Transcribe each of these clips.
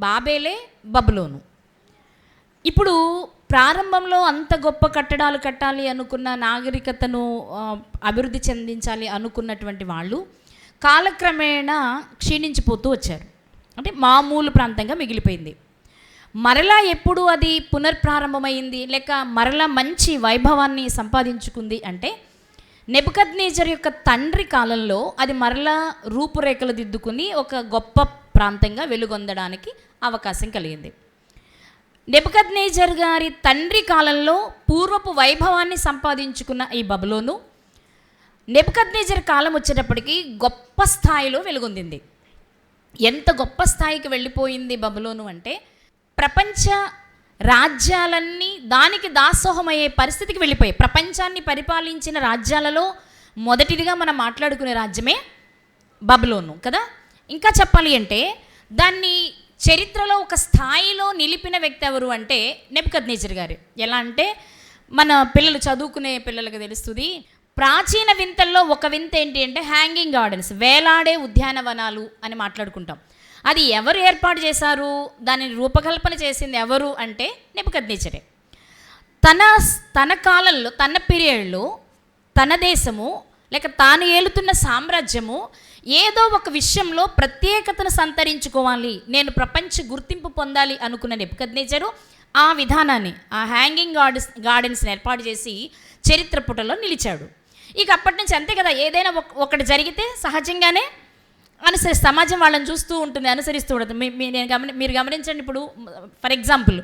బాబేలే బబులోను. ఇప్పుడు ప్రారంభంలో అంత గొప్ప కట్టడాలు కట్టాలి అనుకున్న, నాగరికతను అభివృద్ధి చెందించాలి అనుకున్నటువంటి వాళ్ళు కాలక్రమేణా క్షీణించిపోతూ వచ్చారు. అంటే మామూలు ప్రాంతంగా మిగిలిపోయింది. మరలా ఎప్పుడు అది పునర్ప్రారంభమైంది లేక మరలా మంచి వైభవాన్ని సంపాదించుకుంది అంటే నెబుకద్నెజర్ యొక్క తండ్రి కాలంలో అది మరలా రూపురేఖలు దిద్దుకుని ఒక గొప్ప ప్రాంతంగా వెలుగొందడానికి అవకాశం కలిగింది. నెబుకద్నెజర్ గారి తండ్రి కాలంలో పూర్వపు వైభవాన్ని సంపాదించుకున్న ఈ బబులోను నెబుకద్నెజర్ కాలం వచ్చేటప్పటికి గొప్ప స్థాయిలో వెలుగొందింది. ఎంత గొప్ప స్థాయికి వెళ్ళిపోయింది బబులోను అంటే ప్రపంచ రాజ్యాలన్నీ దానికి దాసోహమయ్యే పరిస్థితికి వెళ్ళిపోయాయి. ప్రపంచాన్ని పరిపాలించిన రాజ్యాలలో మొదటిదిగా మనం మాట్లాడుకునే రాజ్యమే బబులోను కదా. ఇంకా చెప్పాలి అంటే దాన్ని చరిత్రలో ఒక స్థాయిలో నిలిపిన వ్యక్తి ఎవరు అంటే నెబుకద్నెజర్ గారు. ఎలా అంటే మన పిల్లలు చదువుకునే పిల్లలకు తెలుస్తుంది. ప్రాచీన వింతల్లో ఒక వింత ఏంటి అంటే హ్యాంగింగ్ గార్డెన్స్, వేలాడే ఉద్యానవనాలు అని మాట్లాడుకుంటాం. అది ఎవరు ఏర్పాటు చేశారు, దానిని రూపకల్పన చేసింది ఎవరు అంటే నెబుకద్నెజరే. తన కాలంలో తన పీరియడ్లో తన దేశము లేక తాను ఏలుతున్న సామ్రాజ్యము ఏదో ఒక విషయంలో ప్రత్యేకతను సంతరించుకోవాలి, నేను ప్రపంచ గుర్తింపు పొందాలి అనుకున్న నెబుకద్నెజరు ఆ విధానాన్ని, ఆ హ్యాంగింగ్ గార్డెన్స్ని ఏర్పాటు చేసి చరిత్ర పుటలో నిలిచాడు. ఇక అప్పటి నుంచి అంతే కదా, ఏదైనా ఒకటి జరిగితే సహజంగానే సమాజం వాళ్ళని చూస్తూ ఉంటుంది, అనుసరిస్తూ ఉంటుంది. మీరు గమనించండి. ఇప్పుడు ఫర్ ఎగ్జాంపుల్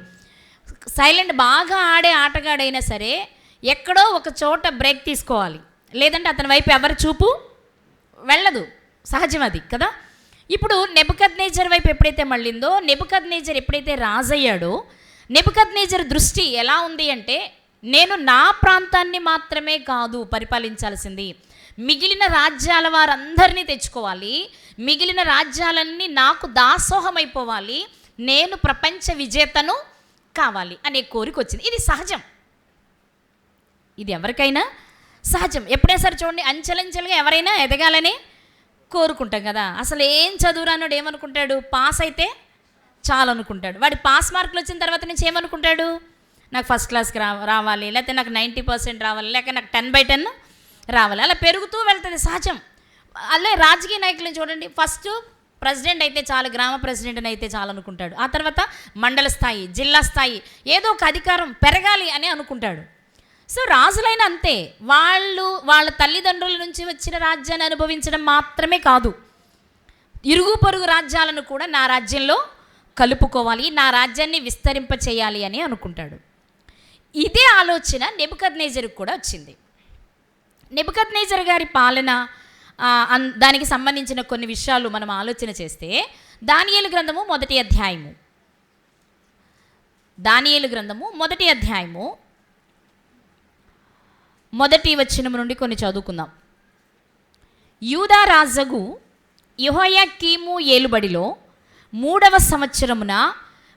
సైలెంట్ బాగా ఆడే ఆటగాడైనా సరే ఎక్కడో ఒక చోట బ్రేక్ తీసుకోవాలి, లేదంటే అతని వైపు ఎవరి చూపు వెళ్ళదు, సహజం అది కదా. ఇప్పుడు నెబుకద్నెజర్ వైపు ఎప్పుడైతే మళ్ళిందో, నెబుకద్నెజర్ ఎప్పుడైతే రాజయ్యాడో, నెబుకద్నెజర్ దృష్టి ఎలా ఉంది అంటే నేను నా ప్రాంతాన్ని మాత్రమే కాదు పరిపాలించాల్సింది, మిగిలిన రాజ్యాల వారందరినీ తెచ్చుకోవాలి, మిగిలిన రాజ్యాలన్నీ నాకు దాసోహమైపోవాలి, నేను ప్రపంచ విజేతను కావాలి అనే కోరిక వచ్చింది. ఇది సహజం, ఇది ఎవరికైనా సహజం. ఎప్పుడైనా సరే చూడండి, అంచెలంచెలుగా ఎవరైనా ఎదగాలని కోరుకుంటాం కదా. అసలు ఏం చదువురానోడు ఏమనుకుంటాడు, పాస్ అయితే చాలు అనుకుంటాడు. వాడి పాస్ మార్కులు వచ్చిన తర్వాత నుంచి ఏమనుకుంటాడు, నాకు ఫస్ట్ క్లాస్కి రావాలి, లేకపోతే నాకు 90% రావాలి, లేక నాకు 10/10 రావాలి. అలా పెరుగుతూ వెళ్తుంది, సహజం. అలా రాజకీయ నాయకులను చూడండి, ఫస్ట్ ప్రెసిడెంట్ అయితే చాలు, గ్రామ ప్రెసిడెంట్ని అయితే చాలు అనుకుంటాడు. ఆ తర్వాత మండల స్థాయి, జిల్లా స్థాయి, ఏదో ఒక అధికారం పెరగాలి అని అనుకుంటాడు. సో రాజులైన అంతే, వాళ్ళ తల్లిదండ్రుల నుంచి వచ్చిన రాజ్యాన్ని అనుభవించడం మాత్రమే కాదు, ఇరుగు పొరుగు రాజ్యాలను కూడా నా రాజ్యంలో కలుపుకోవాలి, నా రాజ్యాన్ని విస్తరింప చేయాలి అని అనుకుంటాడు. ఇదే ఆలోచన నెబుకద్నెజర్కి కూడా వచ్చింది. నెబుకద్నెజర్ గారి పాలన, దానికి సంబంధించిన కొన్ని విషయాలు మనం ఆలోచన చేస్తే దానియేలు గ్రంథము మొదటి అధ్యాయము మొదటి వచనం నుండి కొన్ని చదువుకుందాం. యూదా రాజగు యెహోయాకీము ఏలుబడిలో 3వ సంవత్సరమున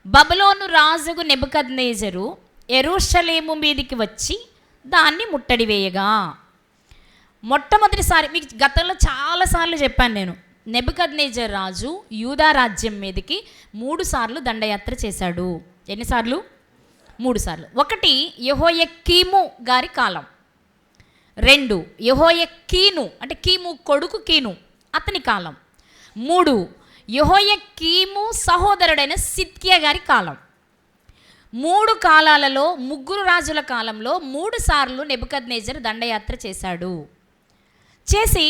బబులోను రాజుగు నెబుకద్నెజరు యెరూషలేము మీదికి వచ్చి దాన్ని ముట్టడి వేయగా. మొట్టమొదటిసారి, మీకు గతంలో చాలాసార్లు చెప్పాను నేను, నెబుకద్నెజర్ రాజు యూదా రాజ్యం మీదకి 3 సార్లు దండయాత్ర చేశాడు. ఎన్నిసార్లు? 3 సార్లు. 1 యెహోయాకీము గారి కాలం, 2 యెహోయాకీను అంటే కీము కొడుకు కీను అతని కాలం, 3 యెహోయాకీము సహోదరుడైన సిద్కియా గారి కాలం. 3 కాలాలలో 3 రాజుల కాలంలో 3 సార్లు నెబుకద్నెజర్ దండయాత్ర చేశాడు. చేసి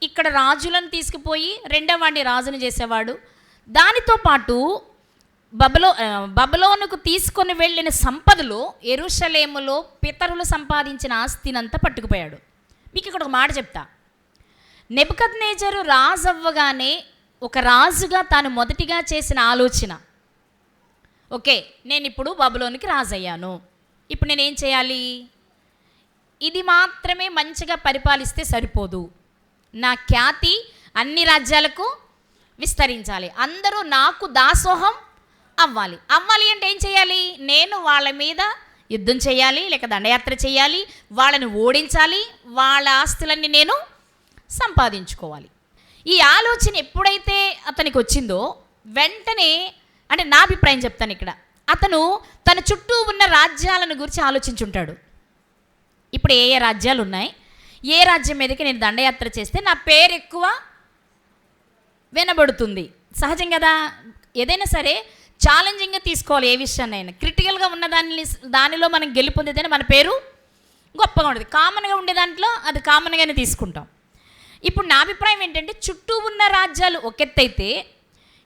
ఇక్కడ రాజులను తీసుకుపోయి రెండవ వాడిని రాజును చేసేవాడు. దానితో పాటు బబులోనుకు తీసుకొని వెళ్ళిన సంపదలో యెరూషలేములో పితరులు సంపాదించిన ఆస్తినంతా పట్టుకుపోయాడు. మీకు ఇక్కడ ఒక మాట చెప్తా. నెబుకద్నెజరు రాజు అవ్వగానే ఒక రాజుగా తాను మొదటిగా చేసిన ఆలోచన, ఓకే నేను ఇప్పుడు బబులోనికి రాజు అయ్యాను, ఇప్పుడు నేనేం చేయాలి, ఇది మాత్రమే మంచిగా పరిపాలిస్తే సరిపోదు, నా ఖ్యాతి అన్ని రాజ్యాలకు విస్తరించాలి, అందరూ నాకు దాసోహం అవ్వాలి అంటే ఏం చేయాలి, నేను వాళ్ళ మీద యుద్ధం చేయాలి, లేక దండయాత్ర చేయాలి, వాళ్ళని ఓడించాలి, వాళ్ళ ఆస్తులన్నీ నేను సంపాదించుకోవాలి. ఈ ఆలోచన ఎప్పుడైతే అతనికి వచ్చిందో వెంటనే అంటే నా అభిప్రాయం చెప్తాను ఇక్కడ. అతను తన చుట్టూ ఉన్న రాజ్యాలను గురించి ఆలోచించుంటాడు. ఇప్పుడు ఏ ఏ రాజ్యాలు ఉన్నాయి, ఏ రాజ్యం మీదకి నేను దండయాత్ర చేస్తే నా పేరు ఎక్కువ వినబడుతుంది. సహజం కదా, ఏదైనా సరే ఛాలెంజింగ్గా తీసుకోవాలి. ఏ విషయాన్నైనా క్రిటికల్గా ఉన్న దానిలో మనం గెలుపొందితేనే మన పేరు గొప్పగా ఉంటుంది. కామన్గా ఉండే దాంట్లో అది కామన్గానే తీసుకుంటాం. ఇప్పుడు నా అభిప్రాయం ఏంటంటే, చుట్టూ ఉన్న రాజ్యాలు ఒకెత్తైతే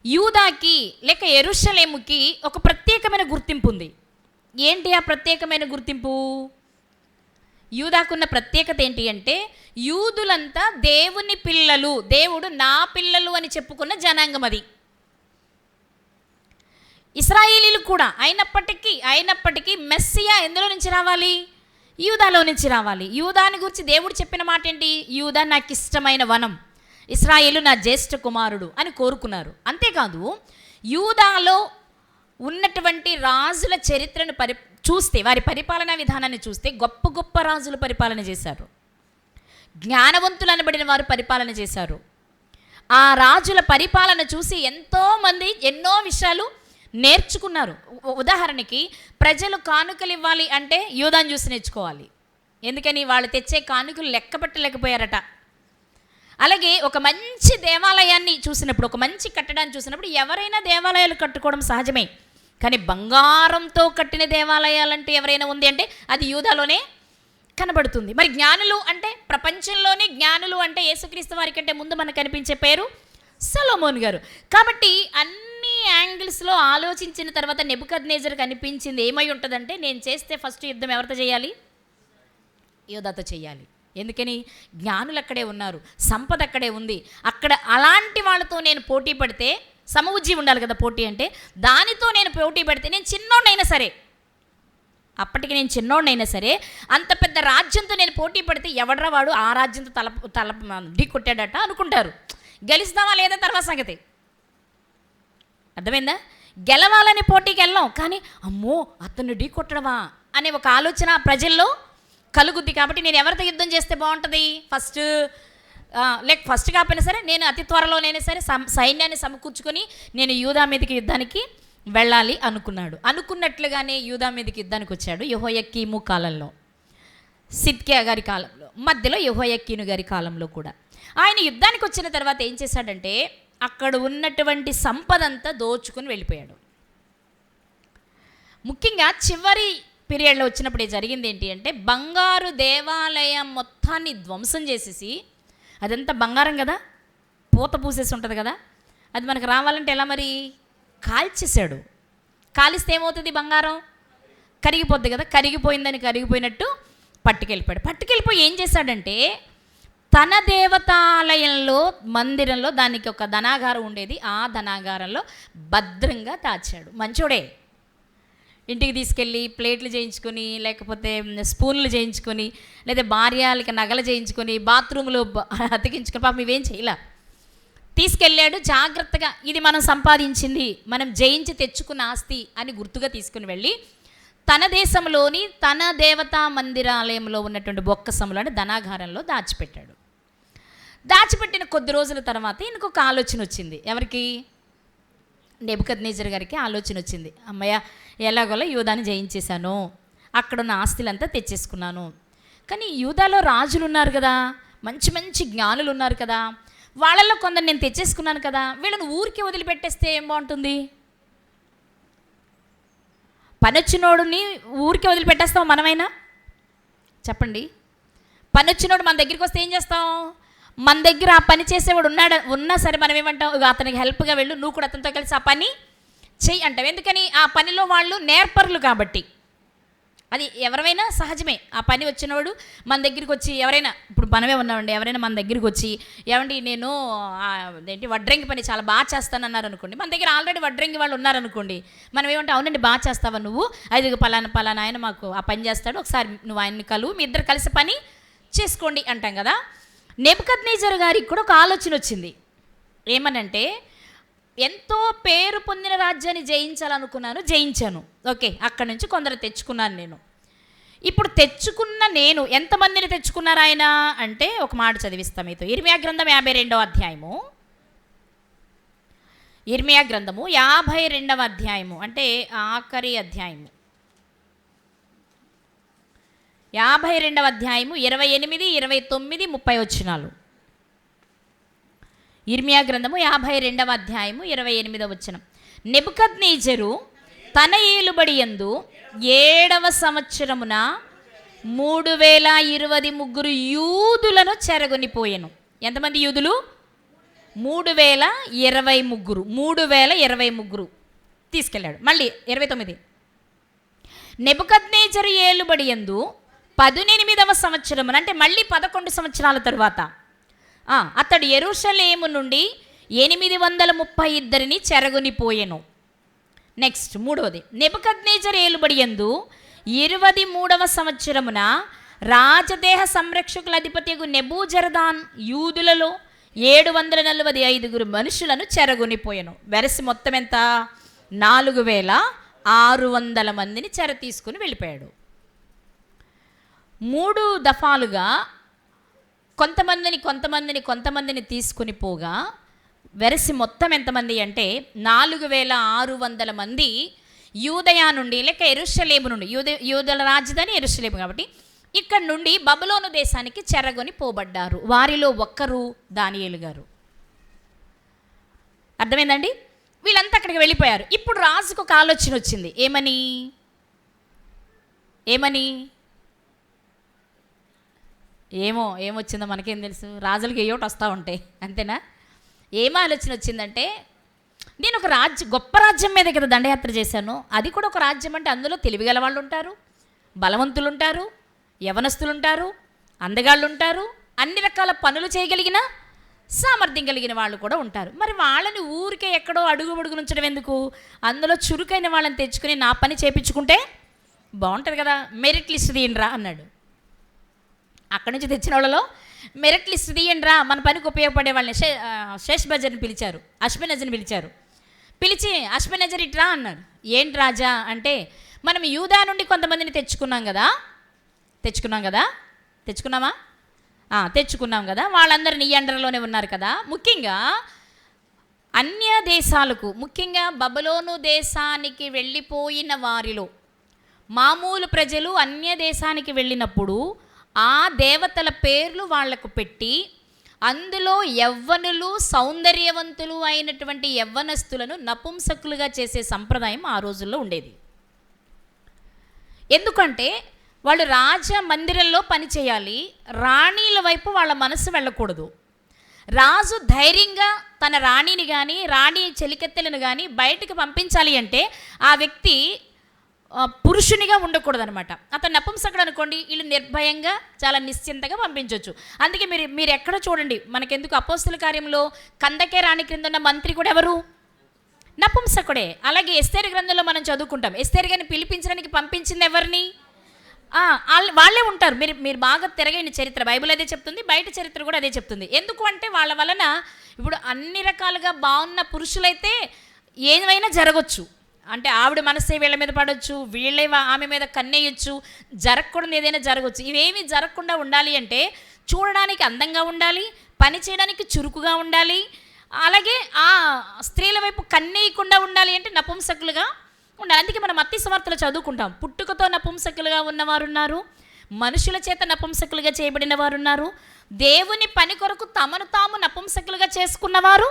యూదాకి లేక యెరూషలేముకి ఒక ప్రత్యేకమైన గుర్తింపు ఉంది. ఏంటి ఆ ప్రత్యేకమైన గుర్తింపు? యూదాకున్న ప్రత్యేకత ఏంటి అంటే, యూదులంతా దేవుని పిల్లలు, దేవుడు నా పిల్లలు అని చెప్పుకున్న జనాంగం అది. ఇశ్రాయేలీలు కూడా అయినప్పటికీ మెస్సియా ఎందులో నుంచి రావాలి? యూదాలో నుంచి రావాలి. యూదాని గురించి దేవుడు చెప్పిన మాట ఏంటి? యూదా నాకు ఇష్టమైన వనం, ఇశ్రాయేలు నా జ్యేష్ఠ కుమారుడు అని కోరుకున్నారు. అంతేకాదు, యూదాలో ఉన్నటువంటి రాజుల చరిత్రను చూస్తే, వారి పరిపాలనా విధానాన్ని చూస్తే గొప్ప గొప్ప రాజులు పరిపాలన చేశారు. జ్ఞానవంతులు అనబడిన వారు పరిపాలన చేశారు. ఆ రాజుల పరిపాలన చూసి ఎంతోమంది ఎన్నో విషయాలు నేర్చుకున్నారు. ఉదాహరణకి, ప్రజలు కానుకలు ఇవ్వాలి అంటే యూదాను చూసి నేర్చుకోవాలి. ఎందుకని? వాళ్ళు తెచ్చే కానుకలు లెక్క పెట్టలేకపోయారట. అలాగే ఒక మంచి దేవాలయాన్ని చూసినప్పుడు, ఒక మంచి కట్టడాన్ని చూసినప్పుడు, ఎవరైనా దేవాలయాలు కట్టుకోవడం సహజమే, కానీ బంగారంతో కట్టిన దేవాలయాలంటూ ఎవరైనా ఉంది అంటే అది యూదాలోనే కనబడుతుంది. మరి జ్ఞానులు అంటే, ప్రపంచంలోనే జ్ఞానులు అంటే యేసుక్రీస్తు వారి కంటే ముందు మనకు కనిపించే పేరు సొలొమోన్ గారు. కాబట్టి అన్ని యాంగిల్స్లో ఆలోచించిన తర్వాత నెబుకద్నెజర్ కనిపించింది ఏమై ఉంటుందంటే, నేను చేస్తే ఫస్ట్ యుద్ధం ఎవరితో చేయాలి? యూదాతో చేయాలి. ఎందుకని? జ్ఞానులు అక్కడే ఉన్నారు, సంపద అక్కడే ఉంది. అక్కడ అలాంటి వాళ్ళతో నేను పోటీ పడితే, సమవుజ్జి ఉండాలి కదా పోటీ అంటే, దానితో నేను పోటీ పడితే, నేను చిన్నోడైనా సరే, అప్పటికి నేను చిన్నోడైనా సరే, అంత పెద్ద రాజ్యంతో నేను పోటీ పడితే ఎవడ్రా వాడు ఆ రాజ్యంతో తల ఢీ కొట్టాడట అనుకుంటారు. గెలుస్తావా లేదా తర్వాత సంగతి. అర్థమైందా? గెలవాలని పోటీకి వెళ్ళాం, కానీ అమ్మో అతను ఢీ కొట్టడమా అనే ఒక ఆలోచన ప్రజల్లో కలుగుద్ది. కాబట్టి నేను ఎవరితో యుద్ధం చేస్తే బాగుంటుంది? ఫస్ట్ కాకపోయినా సరే, నేను అతి త్వరలోనైనా సరే సైన్యాన్ని సమకూర్చుకొని నేను యూదా మీదకి యుద్ధానికి వెళ్ళాలి అనుకున్నాడు. అనుకున్నట్లుగానే యూదా మీదకి యుద్ధానికి వచ్చాడు. యెహోయాకీము కాలంలో, సిద్కియా గారి కాలంలో, మధ్యలో యెహోయాకీను గారి కాలంలో కూడా. ఆయన యుద్ధానికి వచ్చిన తర్వాత ఏం చేశాడంటే, అక్కడ ఉన్నటువంటి సంపదంతా దోచుకుని వెళ్ళిపోయాడు. ముఖ్యంగా చివరి పీరియడ్లో వచ్చినప్పుడు జరిగింది ఏంటి అంటే, బంగారు దేవాలయం మొత్తాన్ని ధ్వంసం చేసేసి, అదంతా బంగారం కదా, పూత పూసేసి ఉంటుంది కదా, అది మనకు రావాలంటే ఎలా మరి? కాల్చేశాడు. కాలిస్తే ఏమవుతుంది? బంగారం కరిగిపోద్ది కదా, కరిగిపోయినట్టు పట్టుకెళ్ళిపోయి ఏం చేశాడంటే, తన దేవతాలయంలో, మందిరంలో దానికి ఒక ధనాగారం ఉండేది, ఆ ధనాగారంలో భద్రంగా దాచాడు. మంచోడే. ఇంటికి తీసుకెళ్ళి ప్లేట్లు చేయించుకొని, లేకపోతే స్పూన్లు చేయించుకొని, లేదా భార్యలకి నగలు చేయించుకొని, బాత్రూంలో అతికించుకొని, పాపం ఇవేం చేయలే. తీసుకెళ్ళాడు జాగ్రత్తగా. ఇది మనం సంపాదించింది, మనం జయించి తెచ్చుకున్న ఆస్తి అని గుర్తుగా తీసుకుని వెళ్ళి, తన దేశంలోని తన దేవతా మందిరాలయంలో ఉన్నటువంటి బొక్కసములు అంటే ధనాగారంలో దాచిపెట్టాడు. దాచిపెట్టిన కొద్ది రోజుల తర్వాత ఈయనకు ఒక ఆలోచన వచ్చింది. ఎవరికి? నెబుకద్నెజర్ గారికి ఆలోచన వచ్చింది. అమ్మయ్య, ఎలాగోలా యూదాని జయించేశాను, అక్కడున్న ఆస్తులంతా తెచ్చేసుకున్నాను, కానీ యూదాలో రాజులు ఉన్నారు కదా, మంచి మంచి జ్ఞానులు ఉన్నారు కదా, వాళ్ళల్లో కొందరు నేను తెచ్చేసుకున్నాను కదా, వీళ్ళని ఊరికి వదిలిపెట్టేస్తే ఏం బాగుంటుంది? పనొచ్చినోడుని ఊరికి వదిలిపెట్టేస్తాం మనమైనా? చెప్పండి. పనొచ్చినోడు మన దగ్గరికి వస్తే ఏం చేస్తాం? మన దగ్గర ఆ పని చేసేవాడు ఉన్నా సరే మనం ఏమంటాం? అతనికి హెల్ప్గా వెళ్ళు, నువ్వు కూడా అతనితో కలిసి ఆ పని చెయ్యి అంటాం. ఎందుకని? ఆ పనిలో వాళ్ళు నేర్పరులు కాబట్టి. అది ఎవరైనా సహజమే. ఆ పని వచ్చినవాడు మన దగ్గరికి వచ్చి, ఎవరైనా, ఇప్పుడు మనమే ఉన్నామండి, ఎవరైనా మన దగ్గరికి వచ్చి, ఏమండి నేను వడ్రంగి పని చాలా బాగా చేస్తానన్నారు అనుకోండి, మన దగ్గర ఆల్రెడీ వడ్రంగి వాళ్ళు ఉన్నారనుకోండి, మనం ఏమంటే, అవునండి బాగా చేస్తావా నువ్వు, అది పలానా ఆయన మాకు ఆ పని చేస్తాడు, ఒకసారి నువ్వు ఆయన్ని కలువు, మీ ఇద్దరు కలిసి పని చేసుకోండి అంటాం కదా. నెబుకద్నెజర్ గారికి కూడా ఒక ఆలోచన వచ్చింది. ఏమనంటే, ఎంతో పేరు పొందిన రాజ్యాన్ని జయించాలనుకున్నాను, జయించాను, ఓకే, అక్కడి నుంచి కొందరు తెచ్చుకున్నాను నేను. ఇప్పుడు తెచ్చుకున్న నేను ఎంతమందిని తెచ్చుకున్నారు ఆయన అంటే, ఒక మాట చదివిస్తాం మీతో. ఇర్మియా గ్రంథం 52వ అధ్యాయము. ఇర్మియా గ్రంథము 52వ అధ్యాయము, అంటే ఆఖరి అధ్యాయము, 52వ అధ్యాయము 28, 29, 30 వచనాలు. ఇర్మియా గ్రంథము 52వ అధ్యాయము 28వ వచనం. నెబుకద్నెజరు తన ఏలుబడి యందు 7వ సంవత్సరమున 3023 యూదులను చెరగొనిపోయెను. ఎంతమంది యూదులు? 3023 తీసుకెళ్ళాడు. మళ్ళీ 29. నెబుకద్నెజరు ఏలుబడి యందు 18వ సంవత్సరమున, అంటే మళ్ళీ 11 సంవత్సరాల తరువాత అతడు యెరూషలేము నుండి 832 చెరగొనిపోయెను. నెక్స్ట్ 3వది. నెబుకద్నెజరు ఏలుబడి యందు 23వ సంవత్సరమున రాజదేహ సంరక్షకుల అధిపతియగు నెబూజరదాన్ యూదులలో 745 మనుషులను చెరగొనిపోయెను. వెరసి మొత్తం ఎంత? 4600 మందిని చెర తీసుకుని వెళ్ళిపోయాడు. 3 దఫాలుగా కొంతమందిని తీసుకుని పోగా వెరసి మొత్తం ఎంతమంది అంటే 4600 మంది యూదయా నుండి, లేక యెరూషలేము నుండి, యూదుల రాజధాని యెరూషలేము కాబట్టి ఇక్కడ నుండి బబులోను దేశానికి చెరగొని పోబడ్డారు. వారిలో ఒక్కరు దానియేలు గారు. అర్థమైందండి? వీళ్ళంతా అక్కడికి వెళ్ళిపోయారు. ఇప్పుడు రాజుకు ఒక ఆలోచన వచ్చింది. ఏమని ఏమొచ్చిందో మనకేం తెలుసు? రాజులకి ఏయోటి వస్తూ ఉంటాయి, అంతేనా? ఏం ఆలోచన వచ్చిందంటే, నేను ఒక గొప్ప రాజ్యం మీద కదా దండయాత్ర చేశాను, అది కూడా ఒక రాజ్యం అంటే అందులో తెలివిగల వాళ్ళు ఉంటారు, బలవంతులు ఉంటారు, యవనస్తులు ఉంటారు, అందగాళ్ళు ఉంటారు, అన్ని రకాల పనులు చేయగలిగిన సామర్థ్యం కలిగిన వాళ్ళు కూడా ఉంటారు. మరి వాళ్ళని ఊరికే ఎక్కడో అడుగు ఉంచడం ఎందుకు? అందులో చురుకైన వాళ్ళని తెచ్చుకుని నా పని చేయించుకుంటే బాగుంటుంది కదా, మెరిట్ లిస్ట్ తీయండిరా అన్నాడు. అక్కడి నుంచి తెచ్చిన వాళ్ళలో మెరిట్ లిస్ట్ తీయండిరా, మన పనికి ఉపయోగపడే వాళ్ళని షేష్ బజర్ని పిలిచారు, అష్పెనజర్ని పిలిచి అష్పెనజర్ ఇట్రా అన్నాడు. ఏంటి రాజా అంటే, మనం యూదా నుండి కొంతమందిని తెచ్చుకున్నాం కదా, వాళ్ళందరూ నీ అండర్లోనే ఉన్నారు కదా. ముఖ్యంగా అన్య దేశాలకు, ముఖ్యంగా బబులోను దేశానికి వెళ్ళిపోయిన వారిలో మామూలు ప్రజలు అన్య దేశానికి వెళ్ళినప్పుడు ఆ దేవతల పేర్లు వాళ్లకు పెట్టి అందులో యవ్వనులు, సౌందర్యవంతులు అయినటువంటి యవ్వనస్తులను నపుంసకులుగా చేసే సంప్రదాయం ఆ రోజుల్లో ఉండేది. ఎందుకంటే వాళ్ళు రాజ మందిరంలో పనిచేయాలి, రాణీల వైపు వాళ్ళ మనసు వెళ్ళకూడదు. రాజు ధైర్యంగా తన రాణిని కానీ రాణి చెలికెత్తెలను కానీ బయటకు పంపించాలి అంటే ఆ వ్యక్తి పురుషునిగా ఉండకూడదు అనమాట. అతను నపుంసకుడు అనుకోండి, వీళ్ళు నిర్భయంగా చాలా నిశ్చింతగా పంపించవచ్చు. అందుకే మీరు ఎక్కడ చూడండి, మనకెందుకు అపోస్తుల కార్యంలో కందకే రాణి క్రింద ఉన్న మంత్రి కూడా ఎవరు? నపుంసకుడే. అలాగే ఎస్తేరు గ్రంథంలో మనం చదువుకుంటాం, ఎస్తేరు గారిని పిలిపించడానికి పంపించింది ఎవరిని? వాళ్ళే ఉంటారు. మీరు బాగా తిరగని చరిత్ర బైబిల్ అదే చెప్తుంది, బయట చరిత్ర కూడా అదే చెప్తుంది. ఎందుకు అంటే వాళ్ళ వలన ఇప్పుడు అన్ని రకాలుగా బాగున్న పురుషులైతే ఏమైనా జరగచ్చు. అంటే ఆవిడ మనసే వీళ్ళ మీద పడవచ్చు, వీళ్ళే ఆమె మీద కన్నేయచ్చు, జరగకూడదు ఏదైనా జరగవచ్చు. ఇవేమీ జరగకుండా ఉండాలి అంటే చూడడానికి అందంగా ఉండాలి, పని చేయడానికి చురుకుగా ఉండాలి, అలాగే ఆ స్త్రీల వైపు కన్నేయకుండా ఉండాలి అంటే నపుంసకులుగా ఉండాలి. అందుకే మనం మత్తయి సువార్తలో చదువుకుంటాం, పుట్టుకతో నపుంసకులుగా ఉన్నవారు ఉన్నారు, మనుషుల చేత నపుంసకులుగా చేయబడిన వారు ఉన్నారు, దేవుని పని కొరకు తమను తాము నపుంసకులుగా చేసుకున్నవారు.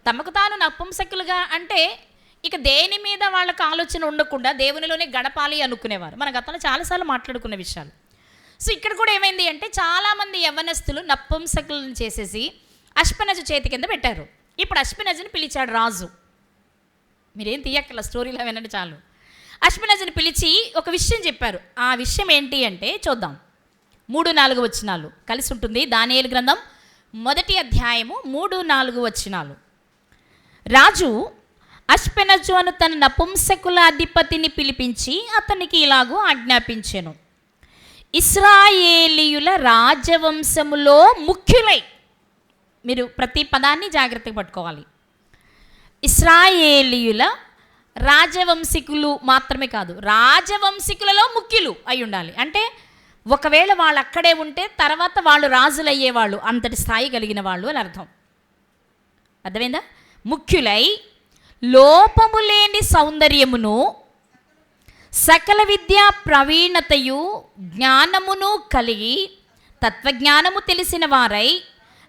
తమకు తాను నపుంసకులుగా అంటే ఇక దేని మీద వాళ్ళకు ఆలోచన ఉండకుండా దేవునిలోనే గడపాలి అనుకునేవారు. మన గతంలో చాలాసార్లు మాట్లాడుకున్న విషయాలు. సో ఇక్కడ కూడా ఏమైంది అంటే చాలామంది యవ్వనస్తులు నపుంసకులను చేసేసి అష్పెనజు చేతి కింద పెట్టారు. ఇప్పుడు అష్పెనజుని పిలిచాడు రాజు. మీరేం తీయక్కల, స్టోరీలో వినండి చాలు. అష్పెనజుని పిలిచి ఒక విషయం చెప్పారు. ఆ విషయం ఏంటి అంటే చూద్దాం. 3-4 వచనాలు కలిసి ఉంటుంది. దానియేలు గ్రంథం 1వ అధ్యాయము 3-4 వచనాలు. రాజు అష్పెనజు అను తన నపుంసకుల అధిపతిని పిలిపించి అతనికి ఇలాగూ ఆజ్ఞాపించెను, ఇశ్రాయేలీయుల రాజవంశములో ముఖ్యులై, మీరు ప్రతి పదాన్ని జాగ్రత్తగా పట్టుకోవాలి, ఇశ్రాయేలీయుల రాజవంశికులు మాత్రమే కాదు, రాజవంశికులలో ముఖ్యులు అయి ఉండాలి. అంటే ఒకవేళ వాళ్ళు అక్కడే ఉంటే తర్వాత వాళ్ళు రాజులు అయ్యేవాళ్ళు, అంతటి స్థాయి కలిగిన వాళ్ళు అని అర్థం. అర్థమైందా? ముఖ్యులై లోపము లేని సౌందర్యమును సకల విద్యా ప్రవీణతయు జ్ఞానమును కలిగి తత్వజ్ఞానము తెలిసిన వారై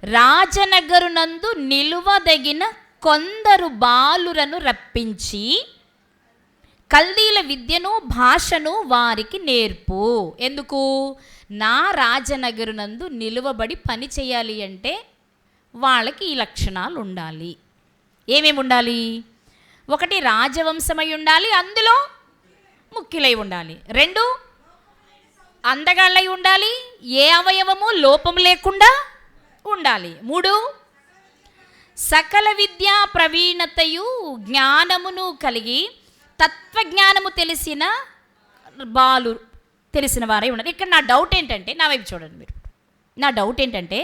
రాజనగరునందు నిలువదగిన కొందరు బాలురను రప్పించి కల్దీల విద్యను భాషను వారికి నేర్పు. ఎందుకు? నా రాజనగరునందు నిలువబడి పని చేయాలి అంటే వాళ్ళకి ఈ లక్షణాలు ఉండాలి. ఏమేమి ఉండాలి? ఒకటి, రాజవంశమై ఉండాలి, అందులో ముఖ్యులై ఉండాలి. 2, అందగాళ్ళై ఉండాలి, ఏ అవయవము లోపం లేకుండా ఉండాలి. 3, సకల విద్యా ప్రవీణతయు జ్ఞానమును కలిగి తత్వజ్ఞానము తెలిసిన వారై ఉండాలి. ఇక్కడ నా డౌట్ ఏంటంటే, నా వైపు చూడండి మీరు, నా డౌట్ ఏంటంటే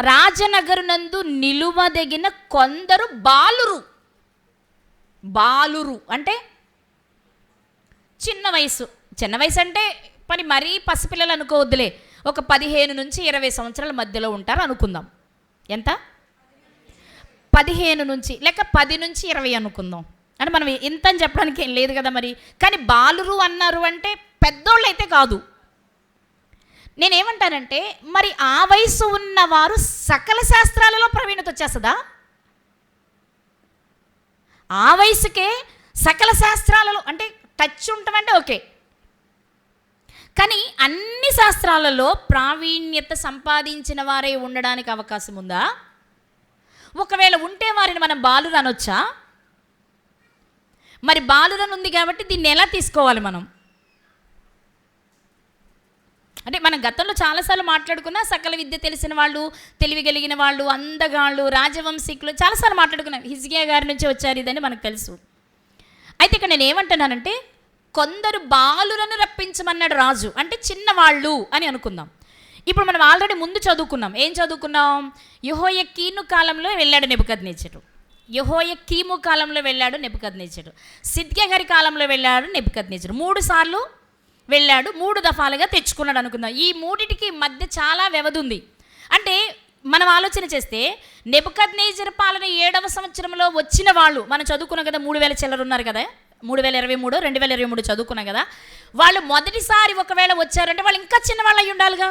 రాజనగరునందు నిలువదగిన కొందరు బాలురు అంటే చిన్న వయసు అంటే మరీ పసిపిల్లలు అనుకోవద్దులే, ఒక 15 నుంచి 20 సంవత్సరాల మధ్యలో ఉంటారు అనుకుందాం. ఎంత? 15 నుంచి లేక 10 నుంచి 20 అనుకుందాం. అంటే మనం ఇంత అని చెప్పడానికి ఏం లేదు కదా మరి. కానీ బాలురు అన్నారు అంటే పెద్దోళ్ళు అయితే కాదు. నేనేమంటానంటే, మరి ఆ వయసు ఉన్నవారు సకల శాస్త్రాలలో ప్రవీణత వచ్చేస్తుందా? ఆ వయసుకే సకల శాస్త్రాలలో అంటే టచ్ ఉంటామంటే ఓకే, కానీ అన్ని శాస్త్రాలలో ప్రావీణ్యత సంపాదించిన వారే ఉండడానికి అవకాశం ఉందా? ఒకవేళ ఉంటే వారిని మనం బాలురు అనొచ్చా? మరి బాలురని ఉంది కాబట్టి దీన్ని ఎలా తీసుకోవాలి మనం? అంటే మనం గతంలో చాలాసార్లు మాట్లాడుకున్నా, సకల విద్య తెలిసిన వాళ్ళు, తెలివిగలిగిన వాళ్ళు, అందగాళ్ళు, రాజవంశీకులు చాలాసార్లు మాట్లాడుకున్నాం. హిజ్కియా గారి నుంచి వచ్చారు ఇదని మనకు తెలుసు. అయితే ఇక్కడ నేను ఏమంటున్నానంటే, కొందరు బాలురను రప్పించమన్నాడు రాజు, అంటే చిన్నవాళ్ళు అని అనుకుందాం. ఇప్పుడు మనం ఆల్రెడీ ముందు చదువుకున్నాం. ఏం చదువుకున్నాం? యెహోయాకీను కాలంలో వెళ్ళాడు నెబుకద్నెజరు, యెహోయాకీము కాలంలో వెళ్ళాడు నెబుకద్నెజరు, సిద్కియా గారి కాలంలో వెళ్ళాడు నెబుకద్నెజరు. 3 సార్లు వెళ్ళాడు, 3 దఫాలుగా తెచ్చుకున్నాడు అనుకుందాం. ఈ మూడిటికి మధ్య చాలా వ్యవధి ఉంది. అంటే మనం ఆలోచన చేస్తే నెబుకద్నెజరు పాలన 7వ సంవత్సరంలో వచ్చిన వాళ్ళు మనం చదువుకున్నాం కదా, 3000 చిల్లర ఉన్నారు కదా, 3023 2023 చదువుకున్నాం కదా. వాళ్ళు మొదటిసారి ఒకవేళ వచ్చారంటే వాళ్ళు ఇంకా చిన్నవాళ్ళు అయి ఉండాలిగా,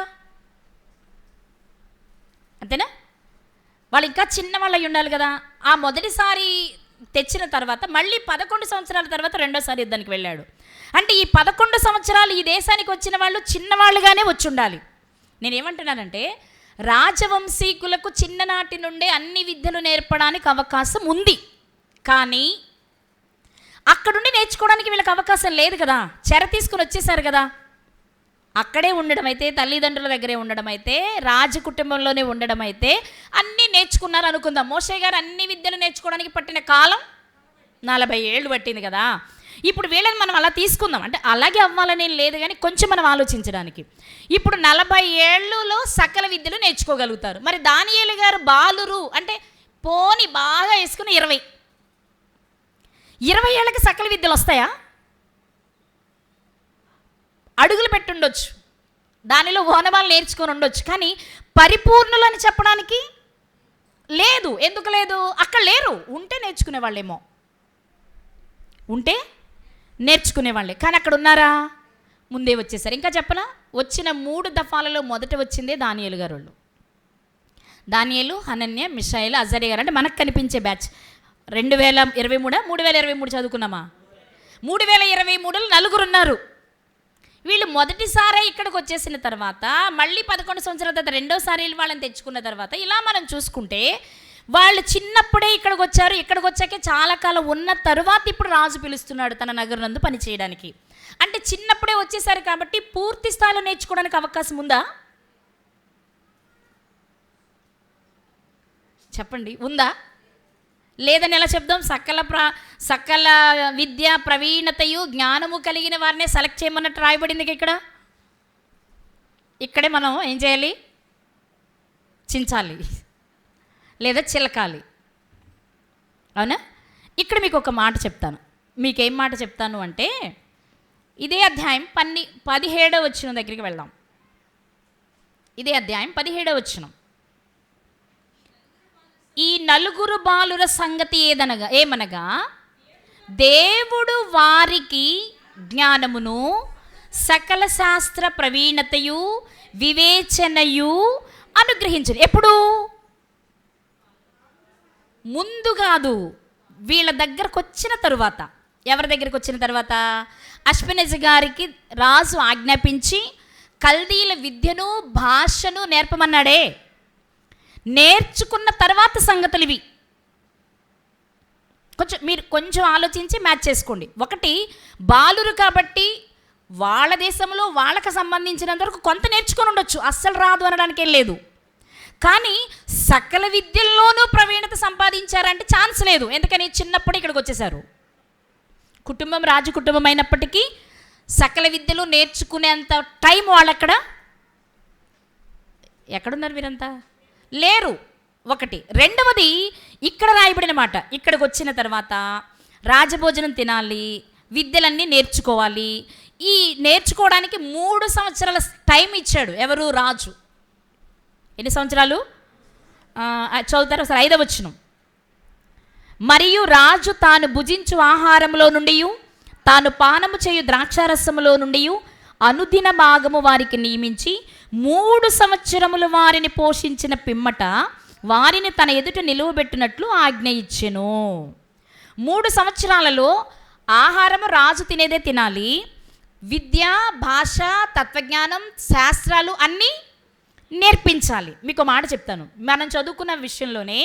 అంతేనా? వాళ్ళు ఇంకా చిన్నవాళ్ళు అయి ఉండాలి కదా. ఆ మొదటిసారి తెచ్చిన తర్వాత మళ్ళీ 11 సంవత్సరాల తర్వాత రెండోసారి యుద్ధానికి వెళ్ళాడు. అంటే ఈ 11 సంవత్సరాలు ఈ దేశానికి వచ్చిన వాళ్ళు చిన్నవాళ్ళుగానే వచ్చి ఉండాలి. నేనేమంటున్నానంటే, రాజవంశీకులకు చిన్ననాటి నుండే అన్ని విద్యలు నేర్పడానికి అవకాశం ఉంది, కానీ అక్కడుండి నేర్చుకోవడానికి వీళ్ళకి అవకాశం లేదు కదా. చెర తీసుకుని వచ్చేసారు కదా. అక్కడే ఉండడం అయితే, తల్లిదండ్రుల దగ్గరే ఉండడం అయితే, రాజ కుటుంబంలోనే ఉండడం అయితే అన్నీ నేర్చుకున్నారు అనుకుందాం. మోషే గారు అన్ని విద్యలు నేర్చుకోవడానికి పట్టిన కాలం 40 ఏళ్ళు పట్టింది కదా. ఇప్పుడు వీళ్ళని మనం అలా తీసుకుందాం, అంటే అలాగే అవ్వాలనేం లేదు, కానీ కొంచెం మనం ఆలోచించడానికి. ఇప్పుడు 40 ఏళ్ళలో సకల విద్యలు నేర్చుకోగలుగుతారు. మరి దానియేలు గారు బాలురు అంటే పోని బాగా వేసుకుని 20 ఏళ్ళకి సకల విద్యలు వస్తాయా? అడుగులు పెట్టుండొచ్చు, దానిలో ఓనమాలు నేర్చుకొని ఉండొచ్చు, కానీ పరిపూర్ణులు అని చెప్పడానికి లేదు. ఎందుకు లేదు? అక్కడ లేరు. ఉంటే నేర్చుకునే వాళ్ళేమో, ఉంటే నేర్చుకునే వాళ్ళే, కానీ అక్కడ ఉన్నారా? ముందే వచ్చేసారు. ఇంకా చెప్పనా, వచ్చిన 3 దఫాలలో మొదట వచ్చిందే దానియేలు గారు. దానియేలు, హనన్య, మిషాయేలు, అజర్యా గారు. అంటే మనకు కనిపించే బ్యాచ్ 2023 3023 చదువుకున్నామా? 3023లో 4 ఉన్నారు. వీళ్ళు మొదటిసారి ఇక్కడికి వచ్చేసిన తర్వాత మళ్ళీ 11 సంవత్సరాల తర్వాత రెండోసారి వాళ్ళని తెచ్చుకున్న తర్వాత ఇలా మనం చూసుకుంటే వాళ్ళు చిన్నప్పుడే ఇక్కడికి వచ్చారు. ఇక్కడికి వచ్చాకే చాలా కాలం ఉన్న తరువాత ఇప్పుడు రాజు పిలుస్తున్నాడు తన నగరం నందు పని చేయడానికి. అంటే చిన్నప్పుడే వచ్చేసారు కాబట్టి పూర్తి స్థాయిలో నేర్చుకోవడానికి అవకాశం ఉందా? చెప్పండి, ఉందా? లేదని ఎలా చెప్దాం? సకల విద్య ప్రవీణతయు జ్ఞానము కలిగిన వారినే సెలెక్ట్ చేయమన్నట్టు రాయబడింది ఇక్కడే మనం ఏం చేయాలి? చించాలి లేదా చిలకాలి, అవునా? ఇక్కడ మీకు ఒక మాట చెప్తాను. మీకేం మాట చెప్తాను అంటే, ఇదే అధ్యాయం 17వ వచనం దగ్గరికి వెళ్దాం. ఇదే అధ్యాయం 17వ వచనం. ఈ నలుగురు బాలుర సంగతి ఏమనగా దేవుడు వారికి జ్ఞానమును సకల శాస్త్ర ప్రవీణతయు వివేచనయు అనుగ్రహించరు. ఎప్పుడు? ముందు కాదు, వీళ్ళ దగ్గరకు వచ్చిన తరువాత. ఎవరి దగ్గరికి వచ్చిన తర్వాత? అష్పెనెజు గారికి రాజు ఆజ్ఞాపించి కల్దీల విద్యను భాషను నేర్పమన్నాడే. నేర్చుకున్న తర్వాత సంగతులు ఇవి. మీరు కొంచెం ఆలోచించి మ్యాచ్ చేసుకోండి. ఒకటి, బాలురు కాబట్టి వాళ్ళ దేశంలో వాళ్ళకి సంబంధించినంత వరకు కొంత నేర్చుకొని ఉండొచ్చు, అస్సలు రాదు అనడానికి ఏం లేదు. కానీ సకల విద్యల్లోనూ ప్రవీణత సంపాదించారంటే ఛాన్స్ లేదు. ఎందుకని? చిన్నప్పుడు ఇక్కడికి వచ్చేసారు. కుటుంబం రాజు కుటుంబం అయినప్పటికీ సకల విద్యలు నేర్చుకునేంత టైం వాళ్ళక్కడ ఎక్కడున్నారు? మీరంతా లేరు. ఒకటి. రెండవది, ఇక్కడ రాయబడిన మాట, ఇక్కడికి వచ్చిన తర్వాత రాజభోజనం తినాలి, విద్యలన్నీ నేర్చుకోవాలి. ఈ నేర్చుకోవడానికి 3 సంవత్సరాల టైం ఇచ్చాడు. ఎవరు? రాజు. ఎన్ని సంవత్సరాలు చదువుతారు? అసలు 5వ వచనం. మరియు రాజు తాను భుజించు ఆహారంలో నుండి తాను పానము చేయు ద్రాక్షారసములో నుండి అనుదిన భాగము వారికి నియమించి 3 సంవత్సరములు వారిని పోషించిన పిమ్మట వారిని తన ఎదుట నిలువబెట్టినట్లు ఆజ్ఞ ఇచ్చెను. 3 సంవత్సరాలలో ఆహారము రాజు తినేదే తినాలి, విద్య, భాష, తత్వజ్ఞానం, శాస్త్రాలు అన్నీ నేర్పించాలి. మీకు మాట చెప్తాను, మనం చదువుకున్న విషయంలోనే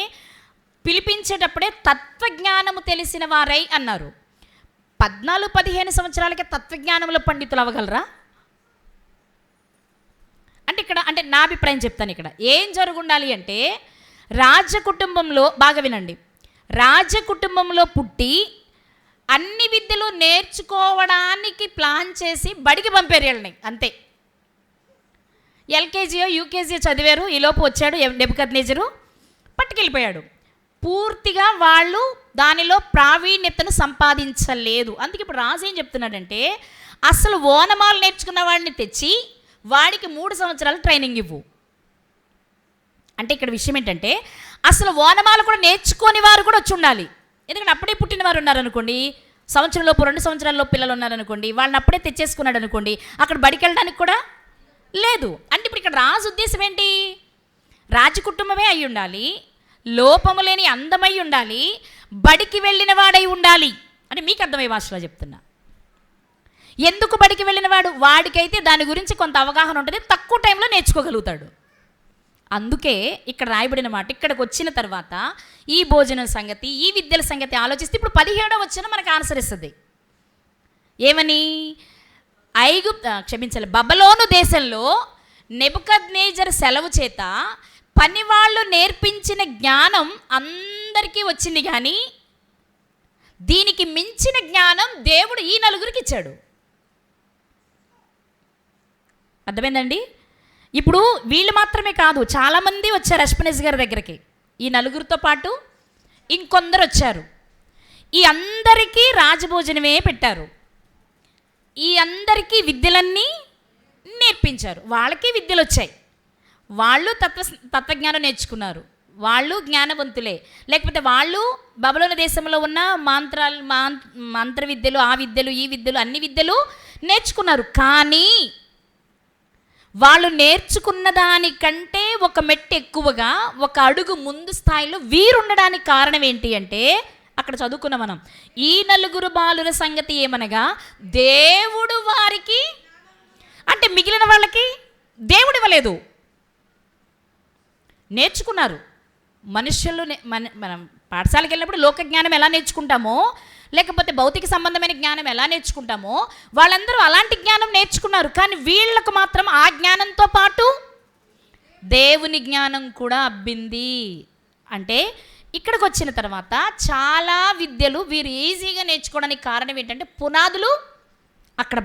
పిలిపించేటప్పుడే తత్వజ్ఞానము తెలిసిన వారై అన్నారు. 14-15 సంవత్సరాలకే తత్వజ్ఞానంలో పండితులు అవ్వగలరా? అంటే నా అభిప్రాయం చెప్తాను. ఇక్కడ ఏం జరుగుండాలి అంటే, రాజకుటుంబంలో, బాగా వినండి, రాజకుటుంబంలో పుట్టి అన్ని విద్యలు నేర్చుకోవడానికి ప్లాన్ చేసి బడికి పంపారు వీళ్ళని, అంతే. ఎల్కేజీయో యూకేజీయో చదివారు, ఈలోపు వచ్చాడు నెబుకద్నెజరు, పట్టుకెళ్ళిపోయాడు. పూర్తిగా వాళ్ళు దానిలో ప్రావీణ్యతను సంపాదించలేదు. అందుకే ఇప్పుడు రాజు ఏం చెప్తున్నాడంటే, అసలు ఓనమాలు నేర్చుకున్న వాడిని తెచ్చి వాడికి 3 సంవత్సరాలు ట్రైనింగ్ ఇవ్వు. అంటే ఇక్కడ విషయం ఏంటంటే, అసలు ఓనమాలు కూడా నేర్చుకోని వారు కూడా వచ్చి ఉండాలి. ఎందుకంటే అప్పుడే పుట్టిన వారు ఉన్నారనుకోండి, సంవత్సరంలోపు 2 సంవత్సరాల్లో పిల్లలు ఉన్నారనుకోండి, వాళ్ళని అప్పుడే తెచ్చేసుకున్నాడు అనుకోండి, అక్కడ బడికి వెళ్ళడానికి కూడా లేదు. అంటే ఇప్పుడు ఇక్కడ రాజు ఉద్దేశం ఏంటి? రాజకుటుంబమే అయి ఉండాలి, లోపము లేని అందమై ఉండాలి, బడికి వెళ్ళిన వాడై ఉండాలి. అంటే మీకు అర్థమయ్యే భాషలో చెప్తున్నా. ఎందుకు బడికి వెళ్ళినవాడు? వాడికైతే దాని గురించి కొంత అవగాహన ఉంటుంది, తక్కువ టైంలో నేర్చుకోగలుగుతాడు. అందుకే ఇక్కడ రాయబడిన మాట, ఇక్కడికి వచ్చిన తర్వాత ఈ భోజనం సంగతి, ఈ విద్యల సంగతి ఆలోచిస్తే ఇప్పుడు 17వ వచనం మనకు ఆన్సర్ ఇస్తుంది. ఏమని? బబులోను దేశంలో నెబుకద్నెజరు సెలవు చేత పనివాళ్ళు నేర్పించిన జ్ఞానం అందరికీ వచ్చింది, కానీ దీనికి మించిన జ్ఞానం దేవుడు ఈ నలుగురికి ఇచ్చాడు. అర్థమైందండి? ఇప్పుడు వీళ్ళు మాత్రమే కాదు, చాలామంది వచ్చారు అష్పెనెజు గారి దగ్గరికి. ఈ నలుగురితో పాటు ఇంకొందరు వచ్చారు. ఈ అందరికీ రాజభోజనమే పెట్టారు. ఈ అందరికీ విద్యలన్నీ నేర్పించారు. వాళ్ళకి విద్యలు వచ్చాయి, వాళ్ళు తత్వజ్ఞానం నేర్చుకున్నారు, వాళ్ళు జ్ఞానవంతులే. లేకపోతే వాళ్ళు బబులోను దేశంలో ఉన్న మంత్ర విద్యలు, ఆ విద్యలు, ఈ విద్యలు, అన్ని విద్యలు నేర్చుకున్నారు. కానీ వాళ్ళు నేర్చుకున్న దానికంటే ఒక మెట్టు ఎక్కువగా, ఒక అడుగు ముందు స్థాయిలో వీరుండడానికి కారణం ఏంటి అంటే, అక్కడ చదువుకున్నాం మనం, ఈ నలుగురు బాలుర సంగతి ఏమనగా దేవుడు వారికి, అంటే మిగిలిన వాళ్ళకి దేవుడు ఇవ్వలేదు, నేర్చుకున్నారు. మనుష్యులు మనం పాఠశాలకు వెళ్ళినప్పుడు లోక జ్ఞానం ఎలా నేర్చుకుంటామో, లేకపోతే భౌతిక సంబంధమైన జ్ఞానం ఎలా నేర్చుకుంటామో, వాళ్ళందరూ అలాంటి జ్ఞానం నేర్చుకున్నారు. కానీ వీళ్ళకు మాత్రం ఆ జ్ఞానంతో పాటు దేవుని జ్ఞానం కూడా అబ్బింది. అంటే ఇక్కడికి వచ్చిన తర్వాత చాలా విద్యలు వీరు ఈజీగా నేర్చుకోవడానికి కారణం ఏంటంటే, పునాదులు అక్కడ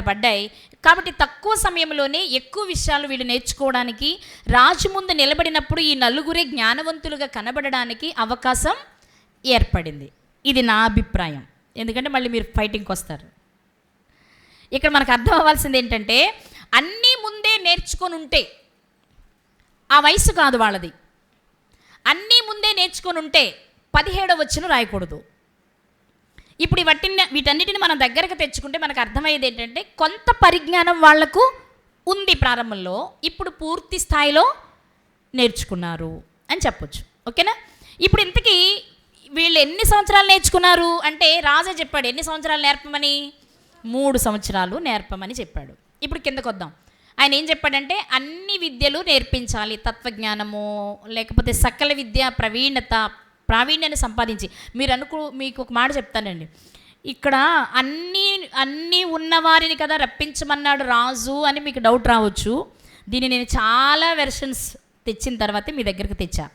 పడ్డాయి. కాబట్టి తక్కువ సమయంలోనే ఎక్కువ విషయాలు వీళ్ళు నేర్చుకోవడానికి, రాజు ముందు నిలబడినప్పుడు ఈ నలుగురే జ్ఞానవంతులుగా కనబడడానికి అవకాశం ఏర్పడింది. ఇది నా అభిప్రాయం. ఎందుకంటే మళ్ళీ మీరు ఫైటింగ్కి వస్తారు. ఇక్కడ మనకు అర్థం అవ్వాల్సింది ఏంటంటే, అన్నీ ముందే నేర్చుకొని ఉంటే ఆ వయసు కాదు వాళ్ళది. అన్నీ ముందే నేర్చుకొని ఉంటే 17వ వచనం రాయకూడదు. ఇప్పుడు వీటన్నిటిని మనం దగ్గరకు తెచ్చుకుంటే మనకు అర్థమయ్యేది ఏంటంటే కొంత పరిజ్ఞానం వాళ్లకు ఉంది ప్రారంభంలో, ఇప్పుడు పూర్తి స్థాయిలో నేర్చుకున్నారు అని చెప్పొచ్చు. ఓకేనా? ఇప్పుడు ఇంతకీ వీళ్ళు ఎన్ని సంవత్సరాలు నేర్చుకున్నారు అంటే రాజా చెప్పాడు ఎన్ని సంవత్సరాలు నేర్పమని, 3 సంవత్సరాలు నేర్పమని చెప్పాడు. ఇప్పుడు కిందకు వద్దాం. ఆయన ఏం చెప్పాడంటే అన్ని విద్యలు నేర్పించాలి, తత్వజ్ఞానము లేకపోతే సకల విద్య ప్రావీణ్యాన్ని సంపాదించి. మీకు ఒక మాట చెప్తానండి, ఇక్కడ అన్నీ ఉన్నవారిని కదా రప్పించమన్నాడు రాజు అని మీకు డౌట్ రావచ్చు. దీన్ని నేను చాలా వెర్షన్స్ తెచ్చిన తర్వాతే మీ దగ్గరికి తెచ్చా.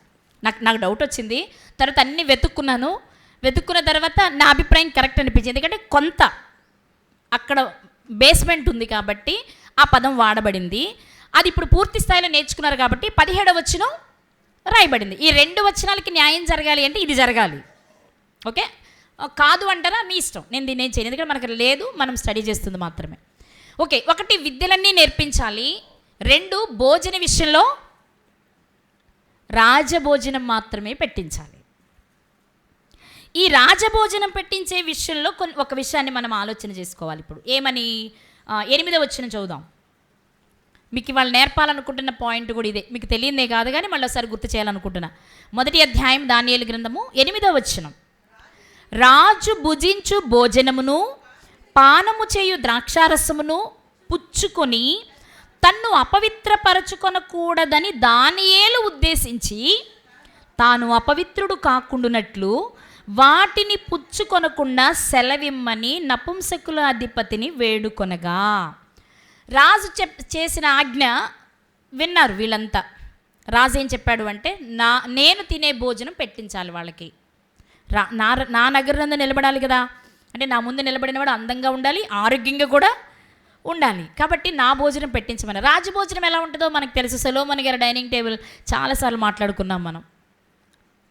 నాకు డౌట్ వచ్చింది, తర్వాత అన్నీ వెతుక్కున్న తర్వాత నా అభిప్రాయం కరెక్ట్ అనిపించింది. ఎందుకంటే కొంత అక్కడ బేస్మెంట్ ఉంది కాబట్టి ఆ పదం వాడబడింది. అది ఇప్పుడు పూర్తి స్థాయిలో నేర్చుకున్నారు కాబట్టి 17వ వచనం రాయబడింది. ఈ 2 వచనాలకి న్యాయం జరగాలి అంటే ఇది జరగాలి. ఓకే, కాదు అంటారా మీ ఇష్టం, నేను దీన్ని ఏం చేయను, ఎందుకంటే మనకు లేదు, మనం స్టడీ చేస్తుంది మాత్రమే. ఓకే, 1 విద్యలన్నీ నేర్పించాలి, 2 భోజన విషయంలో రాజభోజనం మాత్రమే పెట్టించాలి. ఈ రాజభోజనం పెట్టించే విషయంలో ఒక విషయాన్ని మనం ఆలోచన చేసుకోవాలి. ఇప్పుడు ఏమని 8వ వచనం చదువుదాం. మీకు ఇవాళ నేర్పాలనుకుంటున్న పాయింట్ కూడా ఇదే, మీకు తెలియదే కాదు కానీ మళ్ళీ ఒకసారి గుర్తు చేయాలనుకుంటున్నా. 1వ అధ్యాయం దానియేలు గ్రంథము 8వ వచనం. రాజు భుజించు భోజనమును పానము చేయు ద్రాక్షారసమును పుచ్చుకొని తన్ను అపవిత్రపరచుకొనకూడదని దానియేలు ఉద్దేశించి తాను అపవిత్రుడు కాకుండానట్లు వాటిని పుచ్చుకొనకుండా సెలవిమ్మని నపుంసకుల అధిపతిని వేడుకొనగా. రాజు చేసిన ఆజ్ఞ విన్నారు వీళ్ళంతా. రాజు ఏం చెప్పాడు అంటే నేను తినే భోజనం పెట్టించాలి వాళ్ళకి. నా నగరంలో నిలబడాలి కదా, అంటే నా ముందు నిలబడినవాడు అందంగా ఉండాలి, ఆరోగ్యంగా కూడా ఉండాలి, కాబట్టి నా భోజనం పెట్టించమని. రాజభోజనం ఎలా ఉంటుందో మనకు తెలుసు. సొలొమోను గారి డైనింగ్ టేబుల్ చాలాసార్లు మాట్లాడుకున్నాం మనం,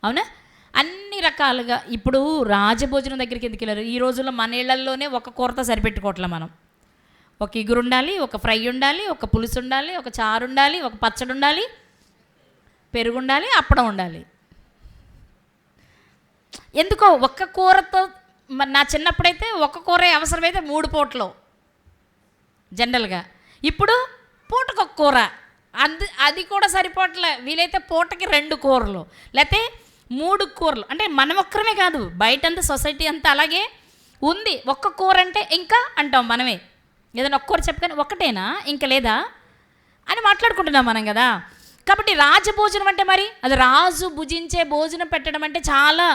అవునా? అన్ని రకాలుగా. ఇప్పుడు రాజభోజనం దగ్గరికి ఎందుకు వెళ్ళారు? ఈ రోజుల్లో మన ఇళ్లల్లోనే ఒక కూరతో సరిపెట్టుకోవట్లే మనం. ఒక ఇగురు ఉండాలి, ఒక ఫ్రై ఉండాలి, ఒక పులుసు ఉండాలి, ఒక చారు ఉండాలి, ఒక పచ్చడి ఉండాలి, పెరుగు ఉండాలి, అప్పడం ఉండాలి. ఎందుకో ఒక్క కూరతో, నా చిన్నప్పుడైతే ఒక్క కూర అవసరమైతే 3 పూటలు జనరల్గా. ఇప్పుడు పూటకు ఒక కూర, అది కూడా సరిపోవట్లే. వీలైతే పూటకి 2 కూరలు లేకపోతే 3 కూరలు. అంటే మనం ఒక్కరమే కాదు, బయటంతా సొసైటీ అంతా అలాగే ఉంది. ఒక్క కూర అంటే ఇంకా అంటాం మనమే, ఏదైనా ఒక్క కూర చెప్పగానే ఒక్కటేనా ఇంకా లేదా అని మాట్లాడుకుంటున్నాం మనం కదా. కాబట్టి రాజభోజనం అంటే మరి అది రాజు భుజించే భోజనం పెట్టడం అంటే చాలా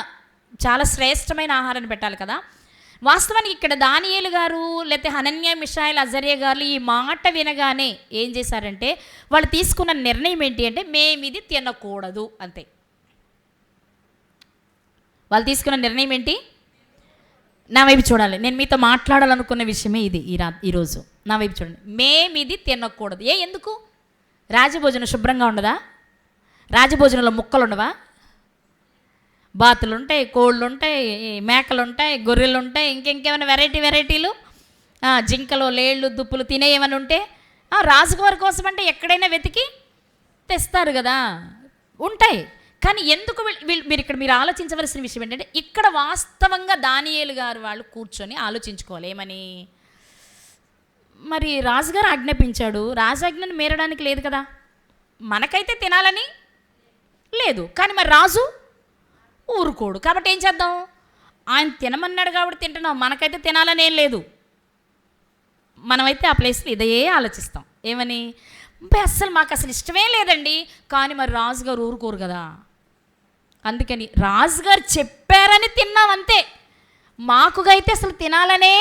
చాలా శ్రేష్టమైన ఆహారాన్ని పెట్టాలి కదా. వాస్తవానికి ఇక్కడ దానియేలు గారు లేకపోతే హనన్యా మిషాయిల్ అజర్యా గారు ఈ మాట వినగానే ఏం చేశారంటే వాళ్ళు తీసుకున్న నిర్ణయం ఏంటి అంటే మేమిది తినకూడదు అంతే. వాళ్ళు తీసుకున్న నిర్ణయం ఏంటి? నా వైపు చూడాలి, నేను మీతో మాట్లాడాలనుకున్న విషయమే ఇది. ఈరోజు నా వైపు చూడండి. మేమిది తినకూడదు. ఎందుకు? రాజభోజనం శుభ్రంగా ఉండదా? రాజభోజనంలో ముక్కలు ఉండవా? బాతులు ఉంటాయి, కోళ్ళు ఉంటాయి, మేకలు ఉంటాయి, గొర్రెలు ఉంటాయి, ఇంకేమైనా వెరైటీలు, జింకలు, లేళ్ళు, దుప్పులు తినే ఏమైనా ఉంటే రాజుగారి కోసం అంటే ఎక్కడైనా వెతికి తెస్తారు కదా, ఉంటాయి. కానీ ఎందుకు మీరు ఆలోచించవలసిన విషయం ఏంటంటే ఇక్కడ వాస్తవంగా దానియేలు గారు వాళ్ళు కూర్చొని ఆలోచించుకోవాలి. ఏమని? మరి రాజుగారు ఆజ్ఞాపించాడు, రాజాజ్ఞను మీరడానికి లేదు కదా, మనకైతే తినాలని లేదు, కానీ మరి రాజు ఊరుకోడు. కాబట్టి ఏం చేద్దాం? ఆయన తినమన్నాడు కాబట్టి తింటున్నాం, మనకైతే తినాలనేం లేదు. మనమైతే ఆ ప్లేస్లో ఇదే ఆలోచిస్తాం. ఏమని? మాకు అసలు ఇష్టమే లేదండి, కానీ మరి రాజుగారు ఊరుకోరు కదా, అందుకని రాజుగారు చెప్పారని తిన్నాం అంతే, మాకుగా అయితే అసలు తినాలనే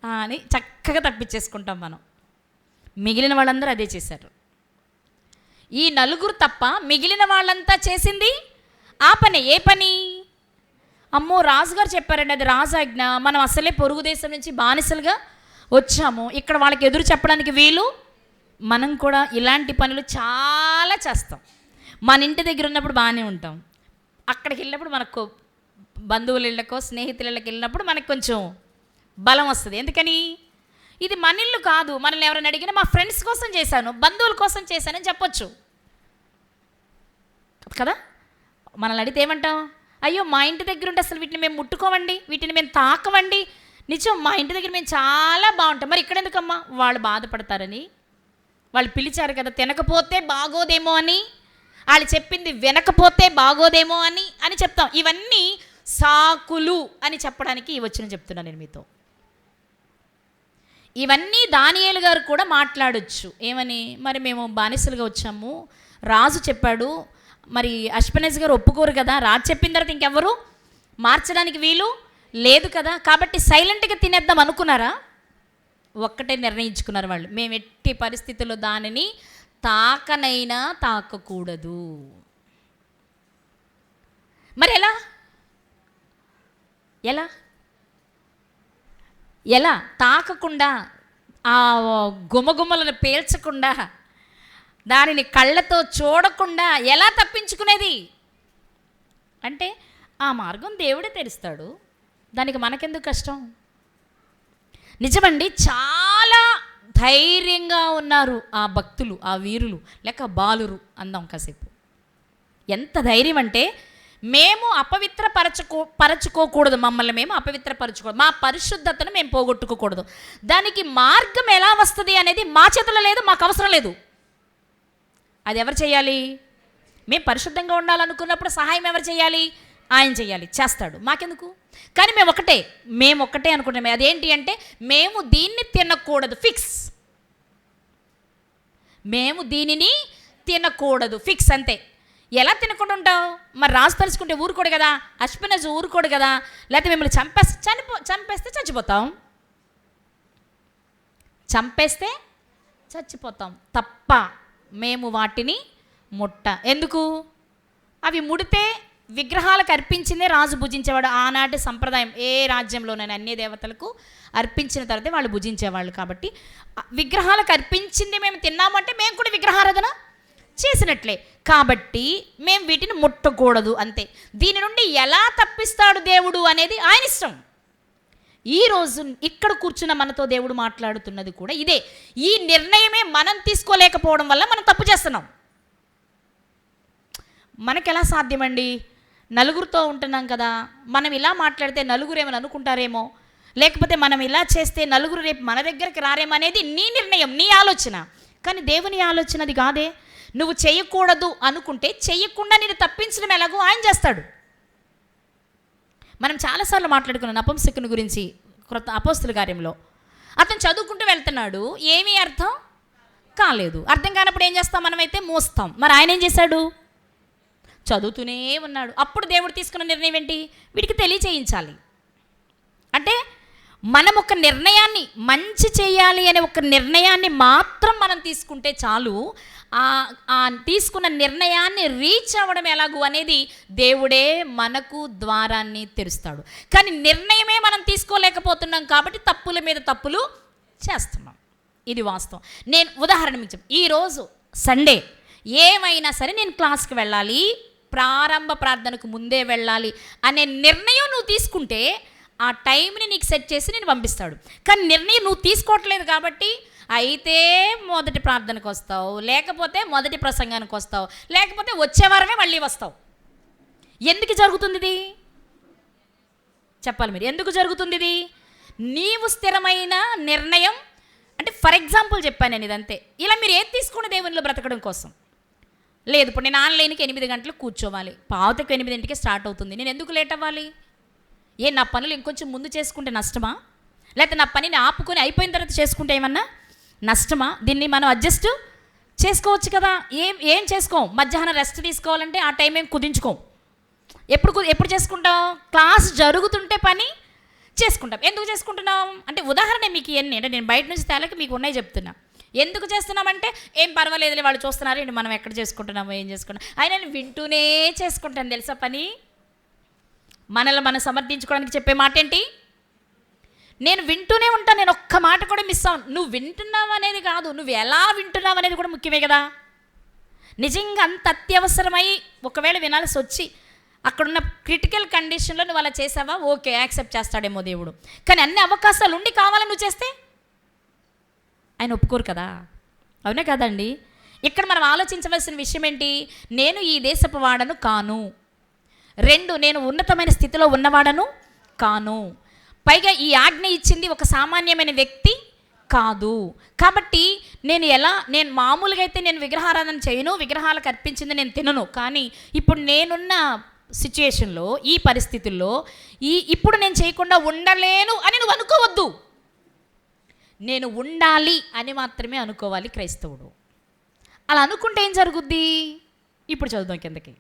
అని చక్కగా తప్పించేసుకుంటాం మనం. మిగిలిన వాళ్ళందరూ అదే చేశారు. ఈ 4 తప్ప మిగిలిన వాళ్ళంతా చేసింది ఆ పని. ఏ పని? అమ్మో రాజుగారు చెప్పారండి, అది రాజాజ్ఞ, మనం అసలే పొరుగు దేశం నుంచి బానిసలుగా వచ్చాము, ఇక్కడ వాళ్ళకి ఎదురు చెప్పడానికి వీలు. మనం కూడా ఇలాంటి పనులు చాలా చేస్తాం. మన ఇంటి దగ్గర ఉన్నప్పుడు బాగానే ఉంటాం, అక్కడికి వెళ్ళినప్పుడు మనకు బంధువుల ఇళ్ళకో స్నేహితుల ఇళ్ళకి వెళ్ళినప్పుడు మనకు కొంచెం బలం వస్తుంది. ఎందుకని? ఇది మన ఇల్లు కాదు, మనల్ని ఎవరైనా అడిగినా మా ఫ్రెండ్స్ కోసం చేశాను, బంధువుల కోసం చేశానని చెప్పొచ్చు. కదా. మనల్ని అడిగితే ఏమంటాం? అయ్యో మా ఇంటి దగ్గర ఉంటే అసలు వీటిని మేము ముట్టుకోవండి, వీటిని మేము తాకవండి, నిజం మా ఇంటి దగ్గర మేము చాలా బాగుంటాం. మరి ఇక్కడ ఎందుకమ్మా? వాళ్ళు బాధపడతారని, వాళ్ళు పిలిచారు కదా, తినకపోతే బాగోదేమో అని, వాళ్ళు చెప్పింది వినకపోతే బాగోదేమో అని చెప్తాం. ఇవన్నీ సాకులు అని చెప్పడానికి ఈ వచనం చెప్తున్నాను నేను మీతో. ఇవన్నీ దానియేలు గారు కూడా మాట్లాడొచ్చు. ఏమని? మరి మేము బానిసలుగా వచ్చాము, రాజు చెప్పాడు, మరి అష్పెనెజ్ గారు ఒప్పుకోరు కదా, రాజు చెప్పిన తర్వాత ఇంకెవరు మార్చడానికి వీలు లేదు కదా, కాబట్టి సైలెంట్గా తినేద్దాం అనుకున్నారా? ఒక్కటే నిర్ణయించుకున్నారు వాళ్ళు, మేము ఎట్టి పరిస్థితుల్లో దానిని తాకనైనా తాకకూడదు. మరి ఎలా ఎలా ఎలా తాకకుండా, ఆ గుమగుమలను పేల్చకుండా, దానిని కళ్ళతో చూడకుండా ఎలా తప్పించుకునేది అంటే ఆ మార్గం దేవుడే తెరుస్తాడు, దానికి మనకెందుకు కష్టం? నిజమండి, చాలా ధైర్యంగా ఉన్నారు ఆ భక్తులు, ఆ వీరులు, లేక బాలురు అందాం కాసేపు. ఎంత ధైర్యం అంటే, మేము పరచుకోకూడదు, మమ్మల్ని మేము అపవిత్రపరచుకోకూడదు, మా పరిశుద్ధతను మేము పోగొట్టుకోకూడదు, దానికి మార్గం ఎలా వస్తుంది అనేది మా చేతిలో లేదు, మాకు అవసరం లేదు. అది ఎవరు చేయాలి? మేము పరిశుద్ధంగా ఉండాలనుకున్నప్పుడు సహాయం ఎవరు చేయాలి? ఆయన చేయాలి, చేస్తాడు, మాకెందుకు? కానీ మేము ఒక్కటే అనుకుంటాం. అదేంటి అంటే, మేము దీన్ని తినకూడదు, ఫిక్స్. మేము దీనిని తినకూడదు, ఫిక్స్, అంతే. ఎలా తినకుండా ఉంటావు? మరి రాజు తలుచుకుంటే ఊరుకోడు కదా, అష్పెనెజ్ ఊరుకోడు కదా, లేకపోతే మిమ్మల్ని చంపేస్తే చచ్చిపోతాం తప్ప మేము వాటిని ఎందుకు? అవి ముడితే విగ్రహాలకు అర్పించిందే రాజు భుజించేవాడు. ఆనాటి సంప్రదాయం, ఏ రాజ్యంలోనైనా అన్ని దేవతలకు అర్పించిన తర్వాతే వాళ్ళు భుజించేవాళ్ళు. కాబట్టి విగ్రహాలకు అర్పించింది మేము తిన్నామంటే మేము కూడా విగ్రహారాధన చేసినట్లే. కాబట్టి మేము వీటిని ముట్టకూడదు, అంతే. దీని నుండి ఎలా తప్పిస్తాడు దేవుడు అనేది ఆయన ఇష్టం. ఈరోజు ఇక్కడ కూర్చున్న మనతో దేవుడు మాట్లాడుతున్నది కూడా ఇదే. ఈ నిర్ణయమే మనం తీసుకోలేకపోవడం వల్ల మనం తప్పు చేస్తున్నాం. మనకెలా సాధ్యమండి? నలుగురితో ఉంటున్నాం కదా, మనం ఇలా మాట్లాడితే నలుగురు ఏమని అనుకుంటారేమో, లేకపోతే మనం ఇలా చేస్తే నలుగురు రేపు మన దగ్గరికి రారేమో అనేది నీ నిర్ణయం, నీ ఆలోచన. కానీ దేవుని ఆలోచన అది కాదే. నువ్వు చేయకూడదు అనుకుంటే చేయకుండా నేను తప్పించడం ఎలాగో ఆయన చేస్తాడు. మనం చాలాసార్లు మాట్లాడుకున్నాం నపుంసకుని గురించి క్రొత్త అపోస్తుల కార్యంలో. అతను చదువుకుంటూ వెళ్తున్నాడు, ఏమీ అర్థం కాలేదు. అర్థం కానప్పుడు ఏం చేస్తాం? మనమైతే మోస్తాం. మరి ఆయన ఏం చేశాడు? చదువుతూనే ఉన్నాడు. అప్పుడు దేవుడు తీసుకున్న నిర్ణయం ఏంటి? వీడికి తెలియచేయించాలి. అంటే మనం ఒక నిర్ణయాన్ని, మంచి చేయాలి అనే ఒక నిర్ణయాన్ని మాత్రం మనం తీసుకుంటే చాలు. ఆ తీసుకున్న నిర్ణయాన్ని రీచ్ అవ్వడం ఎలాగూ అనేది దేవుడే మనకు ద్వారాన్ని తెరుస్తాడు. కానీ నిర్ణయమే మనం తీసుకోలేకపోతున్నాం కాబట్టి తప్పుల మీద తప్పులు చేస్తున్నాం. ఇది వాస్తవం. నేను ఉదాహరణ మీకు చెప్తాను. ఈరోజు సండే, ఏమైనా సరే నేను క్లాస్కి వెళ్ళాలి, ప్రారంభ ప్రార్థనకు ముందే వెళ్ళాలి అనే నిర్ణయం నువ్వు తీసుకుంటే ఆ టైంని నీకు సెట్ చేసి నేను పంపిస్తాడు. కానీ నిర్ణయం నువ్వు తీసుకోవట్లేదు కాబట్టి అయితే మొదటి ప్రార్థనకు వస్తావు, లేకపోతే మొదటి ప్రసంగానికి వస్తావు, లేకపోతే వచ్చే వారమే మళ్ళీ వస్తావు. ఎందుకు జరుగుతుంది ఇది? చెప్పాలి మీరు. ఎందుకు జరుగుతుంది ఇది? నీవు స్థిరమైన నిర్ణయం అంటే, ఫర్ ఎగ్జాంపుల్ చెప్పాను నేను ఇదంతే. ఇలా మీరు ఏది తీసుకుని దేవునిలో బ్రతకడం కోసం లేదు. ఇప్పుడు నేను ఆన్లైన్కి 8 గంటలకు కూర్చోవాలి, 7:45 స్టార్ట్ అవుతుంది. నేను ఎందుకు లేట్ అవ్వాలి? నా పనులు ఇంకొంచెం ముందు చేసుకుంటే నష్టమా? లేకపోతే నా పనిని ఆపుకొని అయిపోయిన తర్వాత చేసుకుంటే ఏమన్నా నష్టమా? దీన్ని మనం అడ్జస్ట్ చేసుకోవచ్చు కదా. ఏం చేసుకోం. మధ్యాహ్నం రెస్ట్ తీసుకోవాలంటే ఆ టైం ఏం కుదించుకోం. ఎప్పుడు చేసుకుంటాం? క్లాస్ జరుగుతుంటే పని చేసుకుంటాం. ఎందుకు చేసుకుంటున్నాం అంటే, ఉదాహరణ మీకు ఇవన్నీ అంటే నేను బయట నుంచి తేలకి మీకు ఉన్నాయి చెప్తున్నా. ఎందుకు చేస్తున్నామంటే, ఏం పర్వాలేదులే వాళ్ళు చూస్తున్నారు, ఏంటి మనం ఎక్కడ చేసుకుంటున్నామో ఏం చేసుకుంటాం అయినా నేను వింటూనే చేసుకుంటాను తెలుసా పని. మనల్ని మనం సమర్థించుకోవడానికి చెప్పే మాట ఏంటి? నేను వింటూనే ఉంటాను, నేను ఒక్క మాట కూడా మిస్ అవ్వను. నువ్వు వింటున్నావు అనేది కాదు, నువ్వు ఎలా వింటున్నావు అనేది కూడా ముఖ్యమే కదా. నిజంగా అంత అత్యవసరమై ఒకవేళ వినాల్సి వచ్చి అక్కడున్న క్రిటికల్ కండిషన్లో నువ్వు అలా చేసావా, ఓకే, యాక్సెప్ట్ చేస్తాడేమో దేవుడు. కానీ అన్ని అవకాశాలు ఉండి కావాలని నువ్వు చేస్తే ఆయన ఒప్పుకోరు కదా. అవునే కదండి. ఇక్కడ మనం ఆలోచించవలసిన విషయం ఏంటి? నేను ఈ దేశపు వాడను కాను. 2, నేను ఉన్నతమైన స్థితిలో ఉన్నవాడను కాను. పైగా ఈ ఆజ్ఞ ఇచ్చింది ఒక సామాన్యమైన వ్యక్తి కాదు. కాబట్టి నేను మామూలుగా అయితే నేను విగ్రహారాధన చేయను, విగ్రహాలకు అర్పించింది నేను తినను. కానీ ఇప్పుడు నేనున్న సిచ్యుయేషన్లో, ఈ పరిస్థితుల్లో ఇప్పుడు నేను చేయకుండా ఉండలేను అని నువ్వు అనుకోవద్దు. నేను ఉండాలి అని మాత్రమే అనుకోవాలి క్రైస్తవుడు. అలా అనుకుంటే ఏం జరుగుద్ది? ఇప్పుడు చదువుదాం కిందకి.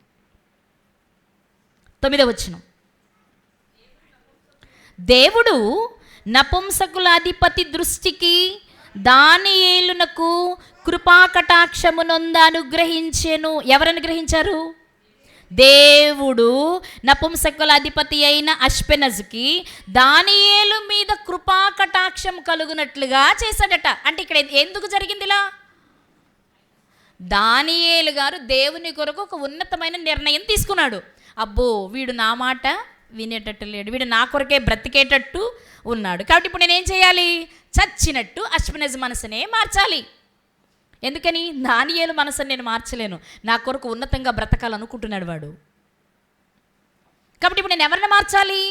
9వ వచనం. దేవుడు నపుంసకుల అధిపతి దృష్టికి దానియేలునకు కృపాకటాక్షమునొంద అనుగ్రహించెను. ఎవరు అనుగ్రహించారు? దేవుడు నపుంసకుల అధిపతి అయిన అష్పెనజుకి దానియేలు మీద కృపాకటాక్షం కలుగునట్లుగా చేశాడట. అంటే ఇక్కడ ఎందుకు జరిగింది ఇలా? దానియేలు గారు దేవుని కొరకు ఒక ఉన్నతమైన నిర్ణయం తీసుకున్నాడు. అబ్బో, వీడు నా మాట వినేటట్టు లేడు, వీడు నా కొరకే బ్రతికేటట్టు ఉన్నాడు. కాబట్టి ఇప్పుడు నేనేం చేయాలి? చచ్చినట్టు అష్పెనజ్ మనసునే మార్చాలి. ఎందుకని? దానియేలు మనసుని నేను మార్చలేను, నా కొరకు ఉన్నతంగా బ్రతకాలనుకుంటున్నాడు వాడు. కాబట్టి ఇప్పుడు నేను ఎవరిని మార్చాలి?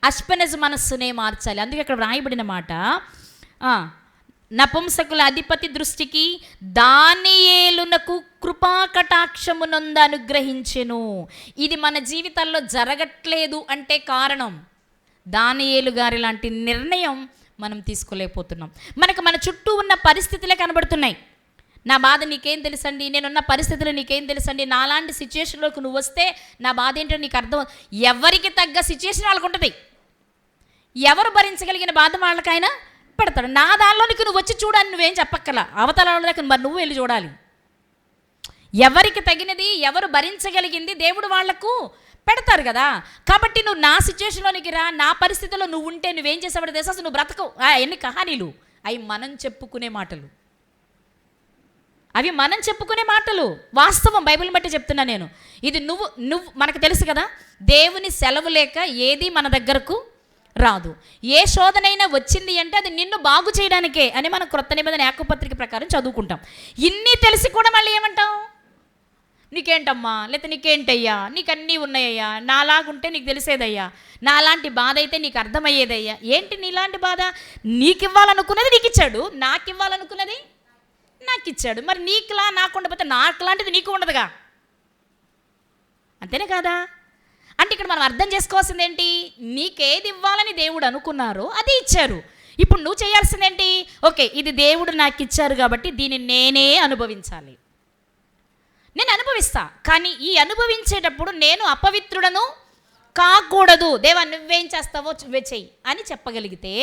అష్పెనజ్ మనస్సునే మార్చాలి. అందుకే ఇక్కడ వ్రాయబడిన మాట, నపుంసకుల అధిపతి దృష్టికి దానియేలునకు కృపాకటాక్షమునందు అనుగ్రహించెను. ఇది మన జీవితాల్లో జరగట్లేదు అంటే కారణం దానియేలు గారి లాంటి నిర్ణయం మనం తీసుకోలేకపోతున్నాం. మనకు మన చుట్టూ ఉన్న పరిస్థితులే కనబడుతున్నాయి. నా బాధ నీకేం తెలుసండి, నేనున్న పరిస్థితులు నీకేం తెలుసండి, నాలాంటి సిచ్యుయేషన్లోకి నువ్వు వస్తే నా బాధ ఏంటో నీకు అర్థం. ఎవరికి తగ్గ సిచ్యుయేషన్ వాళ్ళకు ఉంటుంది. ఎవరు భరించగలిగిన బాధ వాళ్ళకైనా పెడతాడు. నా దానిలోనికి నువ్వు వచ్చి చూడని నువ్వేం చెప్పక్కల, అవతల దగ్గర మరి నువ్వు వెళ్ళి చూడాలి. ఎవరికి తగినది, ఎవరు భరించగలిగింది దేవుడు వాళ్లకు పెడతారు కదా. కాబట్టి నువ్వు నా సిచ్యువేషన్లోనికి రా, నా పరిస్థితిలో నువ్వు ఉంటే నువ్వేం చేసేవాడు తెలుసా? అసలు నువ్వు బ్రతకవు. ఎన్ని కహానీలు అవి మనం చెప్పుకునే మాటలు, అవి మనం చెప్పుకునే మాటలు. వాస్తవం బైబిల్ బట్టి చెప్తున్నా నేను. ఇది నువ్వు మనకు తెలుసు కదా, దేవుని సెలవు లేక ఏది మన దగ్గరకు రాదు. ఏ శోధనైనా వచ్చింది అంటే అది నిన్ను బాగు చేయడానికే అని మనం క్రొత్త నిబంధన యాకోబు ప్రకారం చదువుకుంటాం. ఇన్ని తెలిసి కూడా మళ్ళీ ఏమంటాం? నీకేంటమ్మా, లేకపోతే నీకేంటయ్యా, నీకు అన్నీ ఉన్నాయ్యా, నాలాగుంటే నీకు తెలిసేదయ్యా, నాలాంటి బాధ అయితే నీకు అర్థమయ్యేదయ్యా. ఏంటి నీలాంటి బాధ? నీకు ఇవ్వాలనుకున్నది నీకు ఇచ్చాడు, నాకు ఇవ్వాలనుకున్నది నాకు ఇచ్చాడు. మరి నీకులా నాకు ఉండకపోతే నాకు లాంటిది నీకు ఉండదుగా, అంతేనే కాదా? అంటే ఇక్కడ మనం అర్థం చేసుకోవాల్సింది ఏంటి? నీకేది ఇవ్వాలని దేవుడు అనుకున్నారో అది ఇచ్చారు. ఇప్పుడు నువ్వు చేయాల్సిందేంటి? ఓకే, ఇది దేవుడు నాకు ఇచ్చారు కాబట్టి దీన్ని నేనే అనుభవించాలి. నేను అనుభవిస్తా, కానీ ఈ అనుభవించేటప్పుడు నేను అపవిత్రుడను కాకూడదు. దేవా నువ్వేం చేస్తావో చెయ్యి అని చెప్పగలిగితే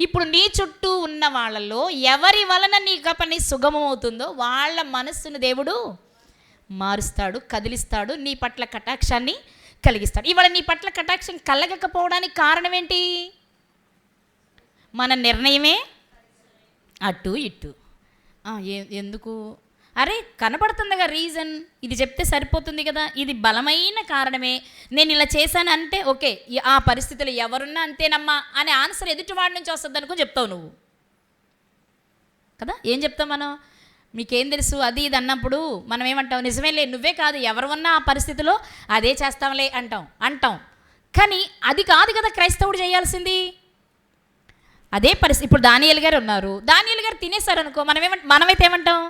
ఇప్పుడు నీ చుట్టూ ఉన్న వాళ్ళలో ఎవరి వలన నీకు పని సుగమమవుతుందో వాళ్ళ మనస్సును దేవుడు మారుస్తాడు, కదిలిస్తాడు, నీ పట్ల కటాక్షాన్ని కలిగిస్తాడు. ఇవాళ నీ పట్ల కటాక్షం కలగకపోవడానికి కారణం ఏంటి? మన నిర్ణయమే అటు ఇటు. ఎందుకు? అరే కనపడుతుందిగా రీజన్, ఇది చెప్తే సరిపోతుంది కదా, ఇది బలమైన కారణమే, నేను ఇలా చేశాను అంటే ఓకే, ఆ పరిస్థితులు ఎవరున్నా అంతేనమ్మా అనే ఆన్సర్ ఎదుటివాడి నుంచి వస్తుంది అనుకుని చెప్తావు నువ్వు కదా. ఏం చెప్తాం మనం? మీకేం తెలుసు అది ఇది అన్నప్పుడు మనం ఏమంటాం? నిజమేలే, నువ్వే కాదు ఎవరు ఉన్నా ఆ పరిస్థితిలో అదే చేస్తాంలే అంటాం. కానీ అది కాదు కదా క్రైస్తవుడు చేయాల్సింది. అదే పరిస్థితి. ఇప్పుడు దానియేలు గారు ఉన్నారు, దానియేలు గారు తినేశారు అనుకో, మనమైతే ఏమంటాం?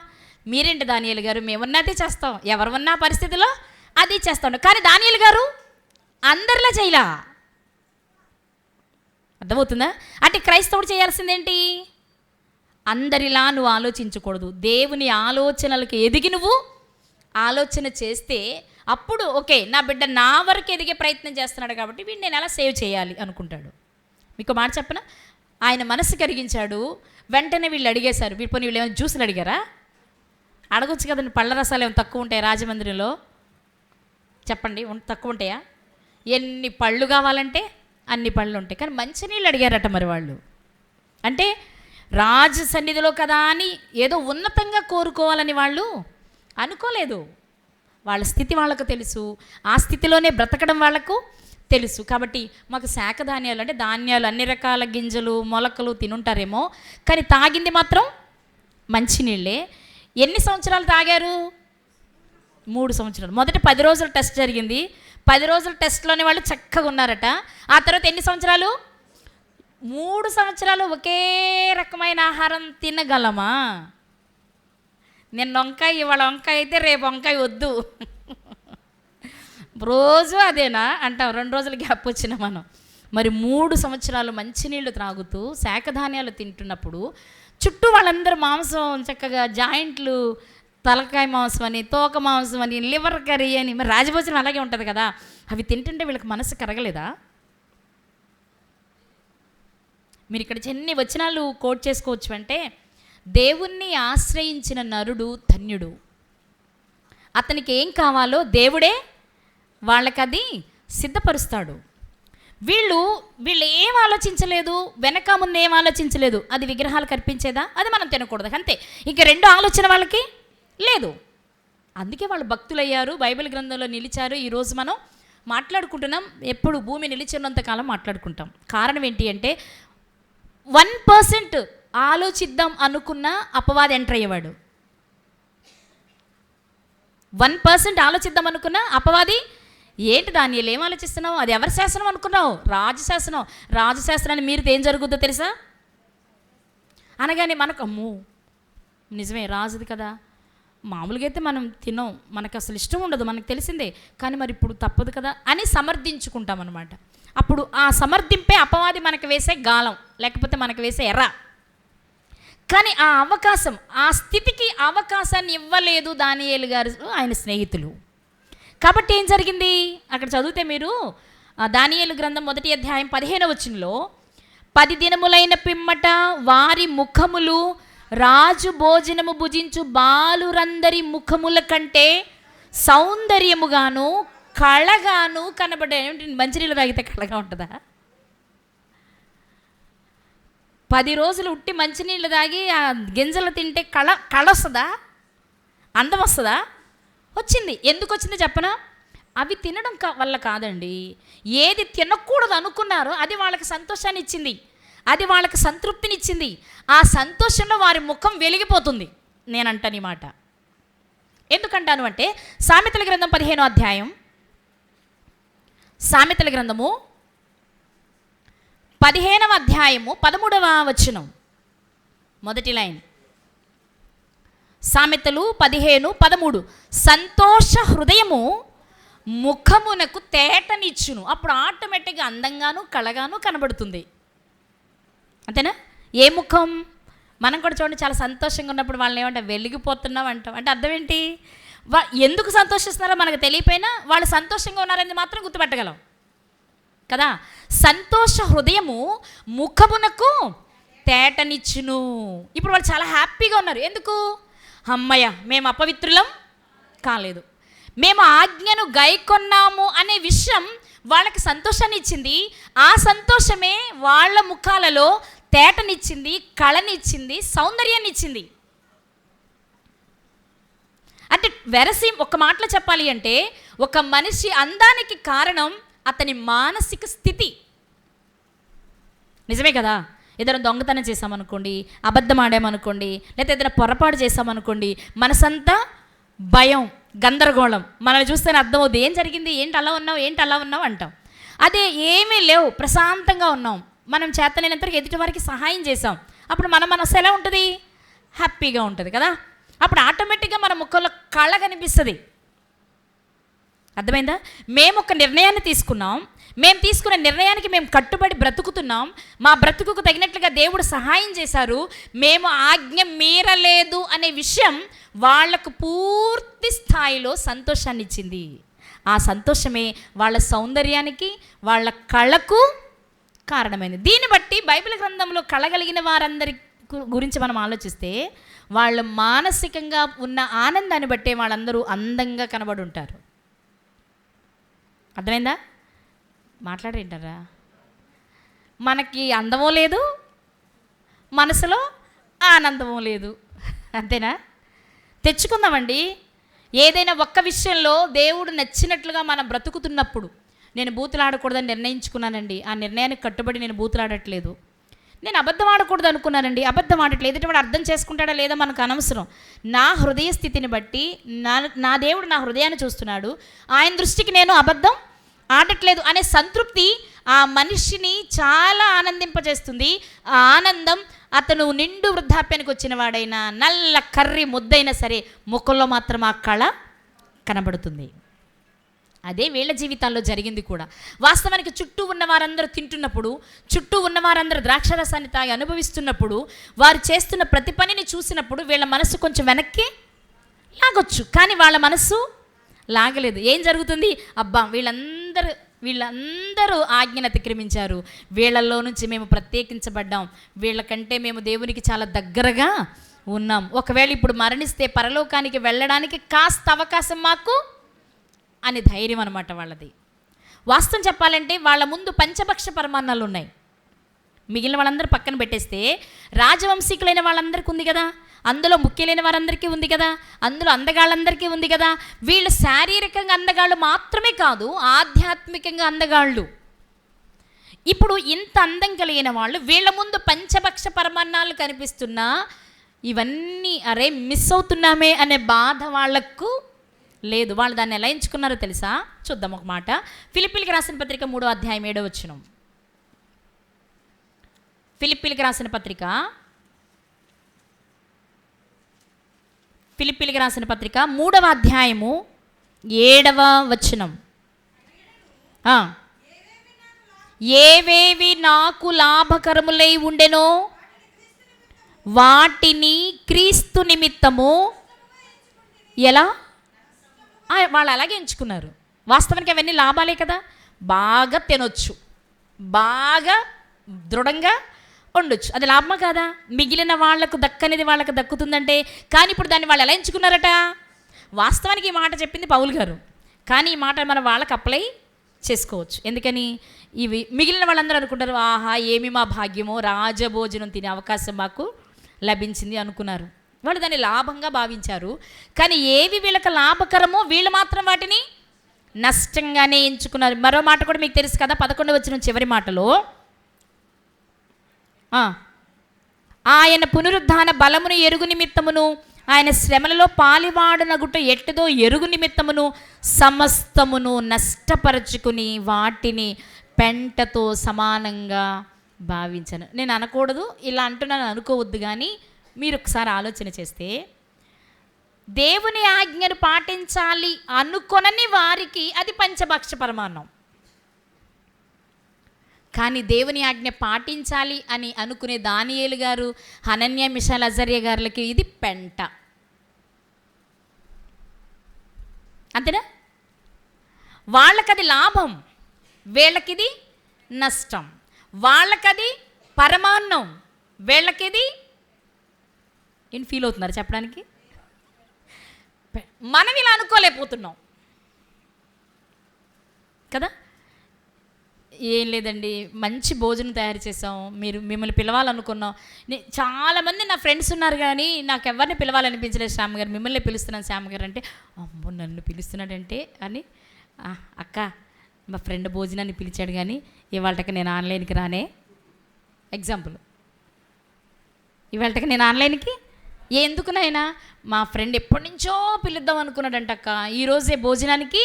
మీరేంటి దానియేలు గారు, మేమున్నదే చేస్తాం, ఎవరు ఉన్న పరిస్థితిలో అది చేస్తాం. కానీ దానియేలు గారు అందరిలా చేయలా. అర్థమవుతుందా? అంటే క్రైస్తవుడు చేయాల్సిందేంటి? అందరిలా నువ్వు ఆలోచించకూడదు. దేవుని ఆలోచనలకు ఎదిగి నువ్వు ఆలోచన చేస్తే అప్పుడు ఓకే, నా బిడ్డ నా వరకు ఎదిగే ప్రయత్నం చేస్తున్నాడు కాబట్టి వీడిని నేను ఎలా సేవ్ చేయాలి అనుకుంటాడు. మీకు మాట చెప్పన, ఆయన మనసు కరిగించాడు. వెంటనే వీళ్ళు అడిగేశారు, వీళ్ళు ఏమైనా జ్యూసులు అడిగారా? అడగొచ్చు కదండి. పళ్ళ రసాలు ఏమైనా తక్కువ ఉంటాయి రాజమండ్రిలో? చెప్పండి, తక్కువ ఉంటాయా? ఎన్ని పళ్ళు కావాలంటే అన్ని పళ్ళు ఉంటాయి. కానీ మంచినీళ్ళు అడిగారట మరి వాళ్ళు. అంటే రాజు సన్నిధిలో కదా అని ఏదో ఉన్నతంగా కోరుకోవాలని వాళ్ళు అనుకోలేదు. వాళ్ళ స్థితి వాళ్ళకు తెలుసు, ఆ స్థితిలోనే బ్రతకడం వాళ్ళకు తెలుసు. కాబట్టి మాకు శాఖ ధాన్యాలు అంటే ధాన్యాలు అన్ని రకాల గింజలు మొలకలు తినుంటారేమో, కానీ తాగింది మాత్రం మంచినీళ్ళే. ఎన్ని సంవత్సరాలు తాగారు? 3 సంవత్సరాలు. మొదట 10 రోజులు టెస్ట్ జరిగింది. 10 రోజుల టెస్ట్లోనే వాళ్ళు చక్కగా ఉన్నారట. ఆ తర్వాత ఎన్ని సంవత్సరాలు? 3 సంవత్సరాలు ఒకే రకమైన ఆహారం తినగలమా? నిన్న వంకాయ, ఇవాళ వంకాయ అయితే రేపు వంకాయ వద్దు, రోజు అదేనా అంటాం. 2 రోజులు గ్యాప్ వచ్చిన మనం. మరి 3 సంవత్సరాలు మంచినీళ్ళు త్రాగుతూ శాఖధాన్యాలు తింటున్నప్పుడు చుట్టూ వాళ్ళందరూ మాంసం, చక్కగా జాయింట్లు, తలకాయ మాంసం అని, తోక మాంసం అని, లివర్ కర్రీ అని, మరి రాజభోజనం అలాగే ఉంటుంది కదా. అవి తింటుంటే వీళ్ళకి మనసు కరగలేదా? మీరు ఇక్కడ ఎన్ని వచనాలు కోట్ చేసుకోవచ్చు అంటే, దేవుణ్ణి ఆశ్రయించిన నరుడు ధన్యుడు. అతనికి ఏం కావాలో దేవుడే వాళ్ళకది సిద్ధపరుస్తాడు. వీళ్ళు ఏం ఆలోచించలేదు, వెనక ముందు ఏం ఆలోచించలేదు. అది విగ్రహాలు కనిపించేదా, అది మనం తినకూడదు, అంతే. ఇక 2 ఆలోచన వాళ్ళకి లేదు. అందుకే వాళ్ళు భక్తులయ్యారు, బైబిల్ గ్రంథంలో నిలిచారు. ఈరోజు మనం మాట్లాడుకుంటున్నాం. ఎప్పుడు భూమి నిలిచినంత కాలం మాట్లాడుకుంటాం. కారణం ఏంటి అంటే 1% ఆలోచిద్దాం అనుకున్న అపవాది ఎంటర్ అయ్యేవాడు. 1% ఆలోచిద్దాం అనుకున్న అపవాది, ఏంటి దానియేలు ఏం ఆలోచిస్తున్నావు, అది ఎవరి శాసనం అనుకున్నావు? రాజశాసనం. రాజశాసనాన్ని మీరితే ఏం జరుగుద్దో తెలుసా అనగానే మనకు అమ్మో నిజమే రాజుది కదా, మామూలుగా అయితే మనం తినం, మనకు అసలు ఇష్టం ఉండదు, మనకు తెలిసిందే, కానీ మరి ఇప్పుడు తప్పదు కదా అని సమర్థించుకుంటాం అనమాట. అప్పుడు ఆ సమర్థింపే అపవాది మనకు వేసే గాలం, లేకపోతే మనకు వేసే ఎర్ర. కానీ ఆ అవకాశం, ఆ స్థితికి అవకాశాన్ని ఇవ్వలేదు దానియేలు గారు, ఆయన స్నేహితులు. కాబట్టి ఏం జరిగింది అక్కడ చదివితే మీరు, దానియేలు గ్రంథం 1వ అధ్యాయం 15వ వచనంలో, 10 దినములైన పిమ్మట వారి ముఖములు రాజు భోజనము భుజించు బాలురందరి ముఖముల కంటే సౌందర్యముగాను కళగాను కనబడే. మంచినీళ్ళు తాగితే కళగా ఉంటుందా? 10 రోజులు ఉట్టి మంచినీళ్ళు తాగి ఆ గింజలు తింటే కళ వస్తుందా? అందం వస్తుందా? వచ్చింది. ఎందుకు వచ్చిందో చెప్పనా? అవి తినడం వల్ల కాదండి. ఏది తినకూడదు అనుకున్నారో అది వాళ్ళకి సంతోషాన్ని ఇచ్చింది, అది వాళ్ళకి సంతృప్తినిచ్చింది. ఆ సంతోషంలో వారి ముఖం వెలిగిపోతుంది. నేనంటాను ఈ మాట. ఎందుకంటాను అంటే, సామెతల గ్రంథం 15వ అధ్యాయం, సామెతల గ్రంథము 15వ అధ్యాయము 13వ వచనం, మొదటి లైన్. సామెతలు 15:13, సంతోష హృదయము ముఖమునకు తేటనిచ్చును. అప్పుడు ఆటోమేటిక్గా అందంగాను కళగాను కనబడుతుంది. అంతేనా? ఏ ముఖం? మనం కూడా చూడండి, చాలా సంతోషంగా ఉన్నప్పుడు వాళ్ళని ఏమంటే వెలిగిపోతున్నాం అంటాం. అంటే అర్థం ఏంటి? ఎందుకు సంతోషిస్తున్నారో మనకు తెలియపోయినా వాళ్ళు సంతోషంగా ఉన్నారని మాత్రం గుర్తుపట్టగలం కదా. సంతోష హృదయము ముఖమునకు తేటనిచ్చును. ఇప్పుడు వాళ్ళు చాలా హ్యాపీగా ఉన్నారు. ఎందుకు? అమ్మయ్య, మేము అపవిత్రులం కాలేదు, మేము ఆజ్ఞను గైకొన్నాము అనే విషయం వాళ్ళకి సంతోషాన్ని ఇచ్చింది. ఆ సంతోషమే వాళ్ళ ముఖాలలో తేటనిచ్చింది, కళనిచ్చింది, సౌందర్యాన్ని ఇచ్చింది. అంటే వెరసి ఒక మాటలో చెప్పాలి అంటే, ఒక మనిషి అందానికి కారణం అతని మానసిక స్థితి. నిజమే కదా? ఏదైనా దొంగతనం చేసామనుకోండి, అబద్ధం ఆడామనుకోండి, లేకపోతే ఏదైనా పొరపాటు చేసామనుకోండి, మనసంతా భయం, గందరగోళం. మనల్ని చూస్తేనే అర్థమవుతుంది ఏం జరిగింది, ఏంటి అలా ఉన్నావు, ఏంటి అలా ఉన్నావు అంటాం. అదే ఏమీ లేవు, ప్రశాంతంగా ఉన్నాం, మనం చేతనైనంతవరకు ఎదుటి వారికి సహాయం చేసాం, అప్పుడు మన మనసు ఎలా ఉంటుంది? హ్యాపీగా ఉంటుంది కదా. అప్పుడు ఆటోమేటిక్గా మన ముఖంలో కళ కనిపిస్తుంది. అర్థమైందా? మేము ఒక నిర్ణయాన్ని తీసుకున్నాం, మేము తీసుకున్న నిర్ణయానికి మేము కట్టుబడి బ్రతుకుతున్నాం, మా బ్రతుకుకు తగినట్లుగా దేవుడు సహాయం చేశారు, మేము ఆజ్ఞ మీరలేదు అనే విషయం వాళ్లకు పూర్తి స్థాయిలో సంతోషాన్ని ఇచ్చింది. ఆ సంతోషమే వాళ్ళ సౌందర్యానికి, వాళ్ళ కళకు కారణమైంది. దీన్ని బట్టి బైబిల్ గ్రంథంలో కళగలిగిన వారందరి గురించి మనం ఆలోచిస్తే, వాళ్ళు మానసికంగా ఉన్న ఆనందాన్ని బట్టే వాళ్ళందరూ అందంగా కనబడి ఉంటారు. అర్థమైందా? మాట్లాడేంటారా? మనకి అందమో లేదు, మనసులో ఆనందమో లేదు, అంతేనా? తెచ్చుకుందామండి. ఏదైనా ఒక్క విషయంలో దేవుడు నచ్చినట్లుగా మనం బ్రతుకుతున్నప్పుడు, నేను బూతులాడకూడదని నిర్ణయించుకున్నానండి, ఆ నిర్ణయానికి కట్టుబడి నేను బూతులాడట్లేదు, నేను అబద్ధం ఆడకూడదు అనుకున్నానండి. అబద్ధం ఆడట్లేదు. ఎదుటివాడు అర్థం చేసుకుంటాడా లేదా మనకు అనవసరం. నా హృదయ స్థితిని బట్టి నా దేవుడు నా హృదయాన్ని చూస్తున్నాడు, ఆయన దృష్టికి నేను అబద్ధం ఆడట్లేదు అనే సంతృప్తి ఆ మనిషిని చాలా ఆనందింపజేస్తుంది. ఆ ఆనందం అతను నిండు వృద్ధాప్యానికి వచ్చిన వాడైనా, నల్ల కర్రి ముద్దైనా సరే ముఖంలో మాత్రం ఆ కళ కనబడుతుంది. అదే వీళ్ళ జీవితాల్లో జరిగింది కూడా. వాస్తవానికి చుట్టూ ఉన్న వారందరూ తింటున్నప్పుడు, చుట్టూ ఉన్న వారందరూ ద్రాక్షరసాన్ని తాగి అనుభవిస్తున్నప్పుడు, వారు చేస్తున్న ప్రతి పనిని చూసినప్పుడు వీళ్ళ మనసు కొంచెం వెనక్కి లాగొచ్చు, కానీ వాళ్ళ మనసు లాగలేదు. ఏం జరుగుతుంది? అబ్బా వీళ్ళందరూ ఆజ్ఞను అతిక్రమించారు, వీళ్ళల్లో నుంచి మేము ప్రత్యేకించబడ్డాం, వీళ్ళకంటే మేము దేవునికి చాలా దగ్గరగా ఉన్నాం, ఒకవేళ ఇప్పుడు మరణిస్తే పరలోకానికి వెళ్ళడానికి కాస్త అవకాశం మాకు అని ధైర్యం అనమాట వాళ్ళది. వాస్తవం చెప్పాలంటే వాళ్ళ ముందు పంచభక్ష పరమాన్నాలు ఉన్నాయి. మిగిలిన వాళ్ళందరూ పక్కన పెట్టేస్తే రాజవంశీకులైన వాళ్ళందరికీ ఉంది కదా, అందులో ముఖ్యులైన వారందరికీ ఉంది కదా, అందులో అందగాళ్ళందరికీ ఉంది కదా. వీళ్ళు శారీరకంగా అందగాళ్ళు మాత్రమే కాదు, ఆధ్యాత్మికంగా అందగాళ్ళు. ఇప్పుడు ఇంత అందం కలిగిన వాళ్ళు వీళ్ళ ముందు పంచభక్ష పరమాన్నాలు కనిపిస్తున్నా ఇవన్నీ అరే మిస్ అవుతున్నామే అనే బాధ వాళ్లకు లేదు. వాళ్ళు దాన్ని ఎలా ఎంచుకున్నారో తెలుసా? చూద్దాం ఒక మాట. ఫిలిప్పీలకు రాసిన పత్రిక 3వ అధ్యాయం 7వ వచనం. ఫిలిప్పీలకు రాసిన పత్రిక 3వ అధ్యాయము 7వ వచనం. ఏవేవి నాకు లాభకరములై ఉండెనో వాటిని క్రీస్తు నిమిత్తము ఎలా వాళ్ళు అలాగే ఎంచుకున్నారు. వాస్తవానికి అవన్నీ లాభాలే కదా. బాగా తినొచ్చు, బాగా దృఢంగా ఉండొచ్చు, అది లాభమా కాదా? మిగిలిన వాళ్లకు దక్కనిది వాళ్ళకు దక్కుతుందంటే. కానీ ఇప్పుడు దాన్ని వాళ్ళు ఎలా ఎంచుకున్నారట? వాస్తవానికి ఈ మాట చెప్పింది పౌలు గారు, కానీ ఈ మాట మన వాళ్ళకి అప్లై చేసుకోవచ్చు. ఎందుకని? ఇవి మిగిలిన వాళ్ళందరూ అనుకుంటారు, ఆహా ఏమి మా భాగ్యమో, రాజభోజనం తినే అవకాశం మాకు లభించింది అనుకున్నారు. వాళ్ళు దాన్ని లాభంగా భావించారు. కానీ ఏవి వీళ్ళకి లాభకరమో వీళ్ళు మాత్రం వాటిని నష్టంగానే ఎంచుకున్నారు. మరో మాట కూడా మీకు తెలుసు కదా, 11వ వచనం చివరి మాటలో, ఆయన పునరుద్ధాన బలమును ఎరుగు నిమిత్తమును ఆయన శ్రమలలో పాలివాడనగుట ఎట్టుదో ఎరుగు నిమిత్తమును సమస్తమును నష్టపరచుకుని వాటిని పెంటతో సమానంగా భావించను. నేను అనకూడదు, ఇలా అంటున్నాను అనుకోవద్దు, కానీ మీరు ఒకసారి ఆలోచన చేస్తే దేవుని ఆజ్ఞను పాటించాలి అనుకొనని వారికి అది పంచభక్ష పరమాన్నం. కానీ దేవుని ఆజ్ఞ పాటించాలి అని అనుకునే దానియేలు గారు, హనన్యా, మిషాల్, అజర్య గారులకి ఇది పెంట. అంతేనా? వాళ్ళకది లాభం, వీళ్ళకిది నష్టం. వాళ్ళకది పరమాన్నం, వీళ్ళకిది ఏం ఫీల్ అవుతున్నారు చెప్పడానికి? మనం ఇలా అనుకోలేకపోతున్నాం కదా. ఏం లేదండి, మంచి భోజనం తయారు చేసాం, మిమ్మల్ని పిలవాలనుకున్నాం. చాలామంది నా ఫ్రెండ్స్ ఉన్నారు కానీ నాకు ఎవరిని పిలవాలనిపించలేదు శ్యామ్ గారు, మిమ్మల్ని పిలుస్తున్నాను శ్యామ్ గారు అంటే, అమ్మో నన్ను పిలుస్తున్నాడంటే అని. అక్క మా ఫ్రెండ్ భోజనాన్ని పిలిచాడు కానీ ఇవాళకి నేను ఆన్లైన్కి రానే. ఎగ్జాంపుల్, ఇవాళకి నేను ఆన్లైన్కి ఎందుకునైనా మా ఫ్రెండ్ ఎప్పటి నుంచో పిలుద్దాం అనుకున్నాడంట అక్క, ఈరోజే భోజనానికి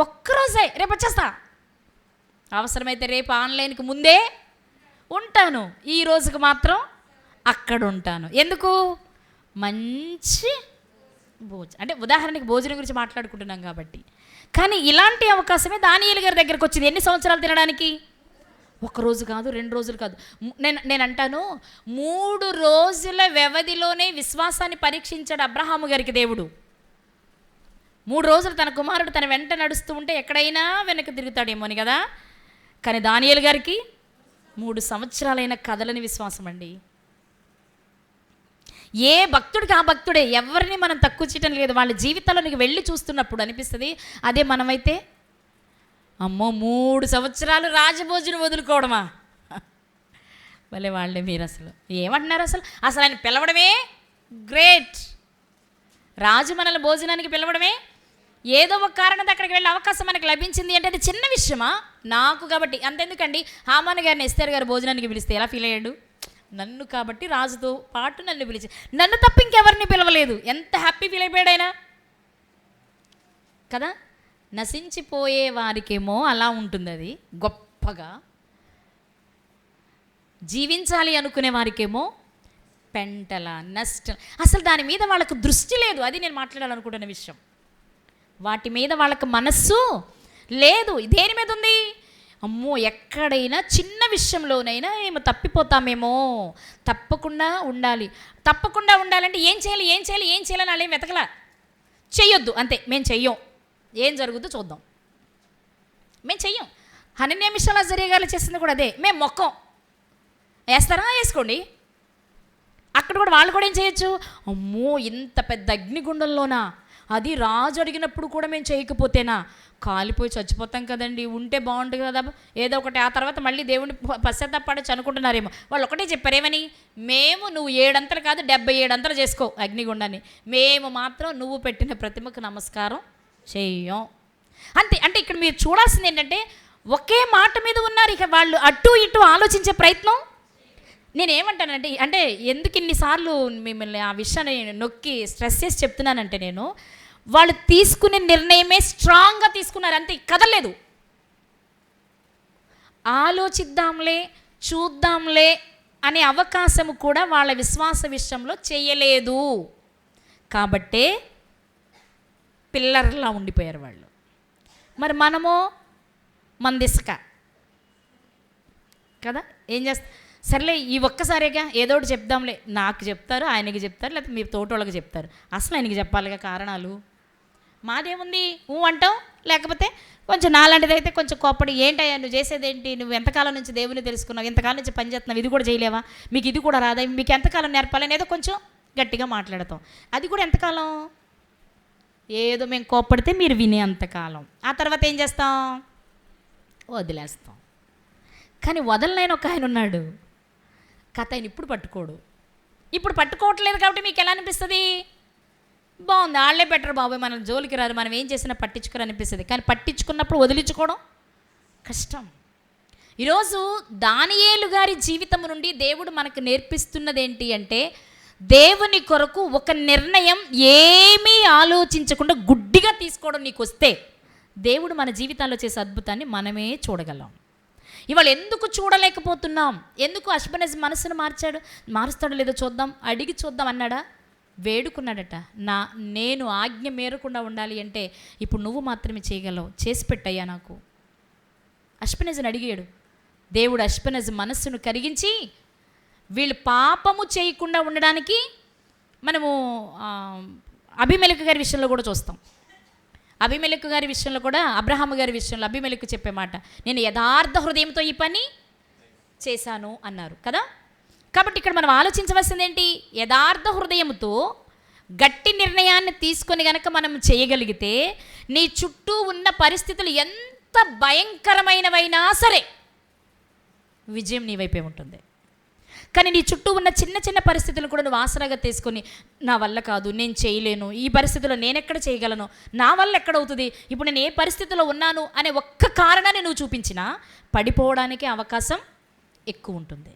ఒక్కరోజే, రేపు వచ్చేస్తా, అవసరమైతే రేపు ఆన్లైన్కి ముందే ఉంటాను, ఈ రోజుకి మాత్రం అక్కడ ఉంటాను. ఎందుకు? మంచి భోజనం అంటే ఉదాహరణకి భోజనం గురించి మాట్లాడుకుంటున్నాం కాబట్టి. కానీ ఇలాంటి అవకాశమే దానియేలు గారి దగ్గరకు వచ్చింది. ఎన్ని సంవత్సరాలు తినడానికి? 1 రోజు కాదు, 2 రోజులు కాదు. నేను అంటాను 3 రోజుల వ్యవధిలోనే విశ్వాసాన్ని పరీక్షించాడు అబ్రహాము గారికి దేవుడు. 3 రోజులు తన కుమారుడు తన వెంట నడుస్తూ ఉంటే ఎక్కడైనా వెనక్కి తిరుగుతాడేమో అని కదా. కానీ దానియేలు గారికి 3 సంవత్సరాలైన కదలని విశ్వాసం అండి. ఏ భక్తుడికి ఆ భక్తుడే, ఎవరిని మనం తక్కువ చేయటం లేదు. వాళ్ళ జీవితాల్లోనికి వెళ్ళి చూస్తున్నప్పుడు అనిపిస్తుంది, అదే మనమైతే అమ్మో 3 సంవత్సరాలు రాజభోజనం వదులుకోవడమా, భలే వాళ్ళే మీరు. అసలు ఏమంటున్నారు? అసలు ఆయన పిలవడమే గ్రేట్. రాజు మనల్ని భోజనానికి పిలవడమే, ఏదో ఒక కారణంతో అక్కడికి వెళ్ళే అవకాశం మనకు లభించింది అంటే అది చిన్న విషయమా? నాకు కాబట్టి అంతెందుకండి, హామాను గారిని ఎస్తేర్ గారు భోజనానికి పిలిస్తే ఎలా ఫీల్ అయ్యాడు? నన్ను కాబట్టి రాజుతో పాటు నన్ను పిలిచి, నన్ను తప్ప ఇంకెవరిని పిలవలేదు. ఎంత హ్యాపీ ఫీల్ అయిపోయాడైనా కదా. నశించిపోయే వారికేమో అలా ఉంటుంది, అది గొప్పగా. జీవించాలి అనుకునే వారికేమో పెంటల నష్టం. అసలు దాని మీద వాళ్ళకు దృష్టి లేదు. అది నేను మాట్లాడాలనుకుంటున్న విషయం. వాటి మీద వాళ్ళకు మనస్సు లేదు. దేని మీద ఉంది? అమ్మో, ఎక్కడైనా చిన్న విషయంలోనైనా ఏమో తప్పిపోతామేమో, తప్పకుండా ఉండాలంటే ఏం చేయాలని వాళ్ళేం వెతకలా. చెయ్యొద్దు అంతే, మేము చెయ్యం, ఏం జరుగుద్దో చూద్దాం, మేము చెయ్యం. అనన్య మిషన్లో జరిగాలి చేసింది కూడా అదే. మేము మొక్కం, వేస్తారా వేసుకోండి. అక్కడ కూడా వాళ్ళు కూడా ఏం చేయొచ్చు, అమ్మో ఇంత పెద్ద అగ్నిగుండంలోనా, అది రాజు అడిగినప్పుడు కూడా మేము చేయకపోతేనా కాలిపోయి చచ్చిపోతాం కదండి, ఉంటే బాగుంటుంది కదా ఏదో ఒకటి. ఆ తర్వాత మళ్ళీ దేవుడిని పశ్చాత్తాపడచ్చు అనుకుంటున్నారేమో. వాళ్ళు ఒకటే చెప్పారు, ఏమని? మేము నువ్వు 7 అంతలు కాదు 77 అంతలు చేసుకో అగ్నిగుండాన్ని, మేము మాత్రం నువ్వు పెట్టిన ప్రతిమకు నమస్కారం చెయ్యం అంతే. అంటే ఇక్కడ మీరు చూడాల్సింది ఏంటంటే ఒకే మాట మీద ఉన్నారు. ఇక వాళ్ళు అటు ఇటు ఆలోచించే ప్రయత్నం. నేనేమంటానంటే, అంటే ఎందుకు ఇన్నిసార్లు మిమ్మల్ని ఆ విషయాన్ని నొక్కి స్ట్రెస్ చేసి చెప్తున్నానంటే, నేను వాళ్ళు తీసుకునే నిర్ణయమే స్ట్రాంగ్గా తీసుకున్నారు అంతే, కదలలేదు. ఆలోచిద్దాంలే చూద్దాంలే అనే అవకాశము కూడా వాళ్ళ విశ్వాస విషయంలో చేయలేదు. కాబట్టే పిల్లర్లా ఉండిపోయారు వాళ్ళు. మరి మనమో మందిసుక కదా, ఏం చేస్తా, సర్లే ఈ ఒక్కసారిగా ఏదో ఒకటి చెప్దాంలే, నాకు చెప్తారు, ఆయనకి చెప్తారు, లేకపోతే మీ తోటోళ్ళకి చెప్తారు, అసలు ఆయనకి చెప్పాలిగా కారణాలు. మాదేముంది అంటాం, లేకపోతే కొంచెం నాలాంటిది అయితే కొంచెం కోప్పడి, ఏంటయ్యా నువ్వు చేసేదేంటి, నువ్వు ఎంతకాలం నుంచి దేవుని తెలుసుకున్నావు, ఎంతకాలం నుంచి పని చేస్తున్నావు, ఇది కూడా చేయలేవా, మీకు ఇది కూడా రాదా, మీకు ఎంతకాలం నేర్పాలని ఏదో కొంచెం గట్టిగా మాట్లాడతాం. అది కూడా ఎంతకాలం, ఏదో మేము కోప్పడితే మీరు వినే అంతకాలం. ఆ తర్వాత ఏం చేస్తాం, వదిలేస్తాం. కానీ వదలలేని ఒక ఆయన ఉన్నాడు, కథ ఆయన ఇప్పుడు పట్టుకోవట్లేదు. కాబట్టి మీకు ఎలా అనిపిస్తుంది, బాగుంది, వాళ్ళే బెటర్ బాబాయ్, మనం జోలికి రాదు, మనం ఏం చేసినా పట్టించుకోరు అనిపిస్తుంది. కానీ పట్టించుకున్నప్పుడు వదిలించుకోవడం కష్టం. ఈరోజు దానియేలు గారి జీవితం నుండి దేవుడు మనకు నేర్పిస్తున్నది ఏంటి అంటే, దేవుని కొరకు ఒక నిర్ణయం ఏమీ ఆలోచించకుండా గుడ్డిగా తీసుకోవడం నీకు వస్తే దేవుడు మన జీవితాల్లో చేసే అద్భుతాన్ని మనమే చూడగలం. ఇవాళ ఎందుకు చూడలేకపోతున్నాం, ఎందుకు అష్బెనజ్ మనసును మారుస్తాడో లేదో చూద్దాం, అడిగి చూద్దాం అన్నాడా, వేడుకున్నాడట. నేను ఆజ్ఞ మేరకుండా ఉండాలి అంటే ఇప్పుడు నువ్వు మాత్రమే చేయగలవు, చేసి పెట్టయ్యా నాకు. అష్బెనజ్ని అడిగాడు. దేవుడు అష్బెనజ్ మనస్సును కరిగించి వీళ్ళు పాపము చేయకుండా ఉండడానికి మనము అబీమెలెకు గారి విషయంలో కూడా చూస్తాం. అబీమెలెకు గారి విషయంలో కూడా, అబ్రహాము గారి విషయంలో అబీమెలెకు చెప్పే మాట, నేను యథార్థ హృదయంతో ఈ పని చేశాను అన్నారు కదా. కాబట్టి ఇక్కడ మనం ఆలోచించవలసింది ఏంటి, యథార్థ హృదయంతో గట్టి నిర్ణయాన్ని తీసుకొని గనక మనం చేయగలిగితే నీ చుట్టూ ఉన్న పరిస్థితులు ఎంత భయంకరమైనవైనా సరే విజయం నీ వైపే ఉంటుంది. కానీ నీ చుట్టూ ఉన్న చిన్న చిన్న పరిస్థితులు కూడా నువ్వు ఆసరాగా తీసుకొని, నా వల్ల కాదు, నేను చేయలేను, ఈ పరిస్థితిలో నేను ఎక్కడ చేయగలను, నా వల్ల ఎక్కడవుతుంది, ఇప్పుడు నేను ఏ పరిస్థితిలో ఉన్నాను అనే ఒక్క కారణాన్ని నువ్వు చూపించినా పడిపోవడానికి అవకాశం ఎక్కువ ఉంటుంది.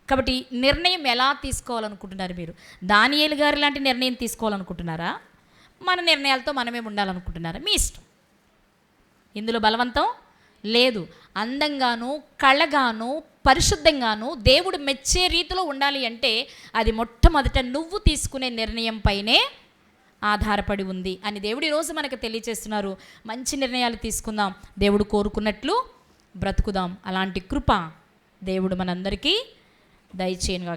కాబట్టి నిర్ణయం ఎలా తీసుకోవాలనుకుంటున్నారు మీరు? దానియేలు గారి లాంటి నిర్ణయం తీసుకోవాలనుకుంటున్నారా, మన నిర్ణయాలతో మనమే ఉండాలనుకుంటున్నారా? మీ ఇష్టం, ఇందులో బలవంతం లేదు. అందంగాను కళగాను పరిశుద్ధంగాను దేవుడు మెచ్చే రీతిలో ఉండాలి అంటే అది మొట్టమొదట నువ్వు తీసుకునే నిర్ణయం పైనే ఆధారపడి ఉంది అని దేవుడు ఈరోజు మనకు తెలియచేస్తున్నారు. మంచి నిర్ణయాలు తీసుకుందాం, దేవుడు కోరుకున్నట్లు బ్రతుకుదాం. అలాంటి కృప దేవుడు మనందరికీ దయచేయనుగా.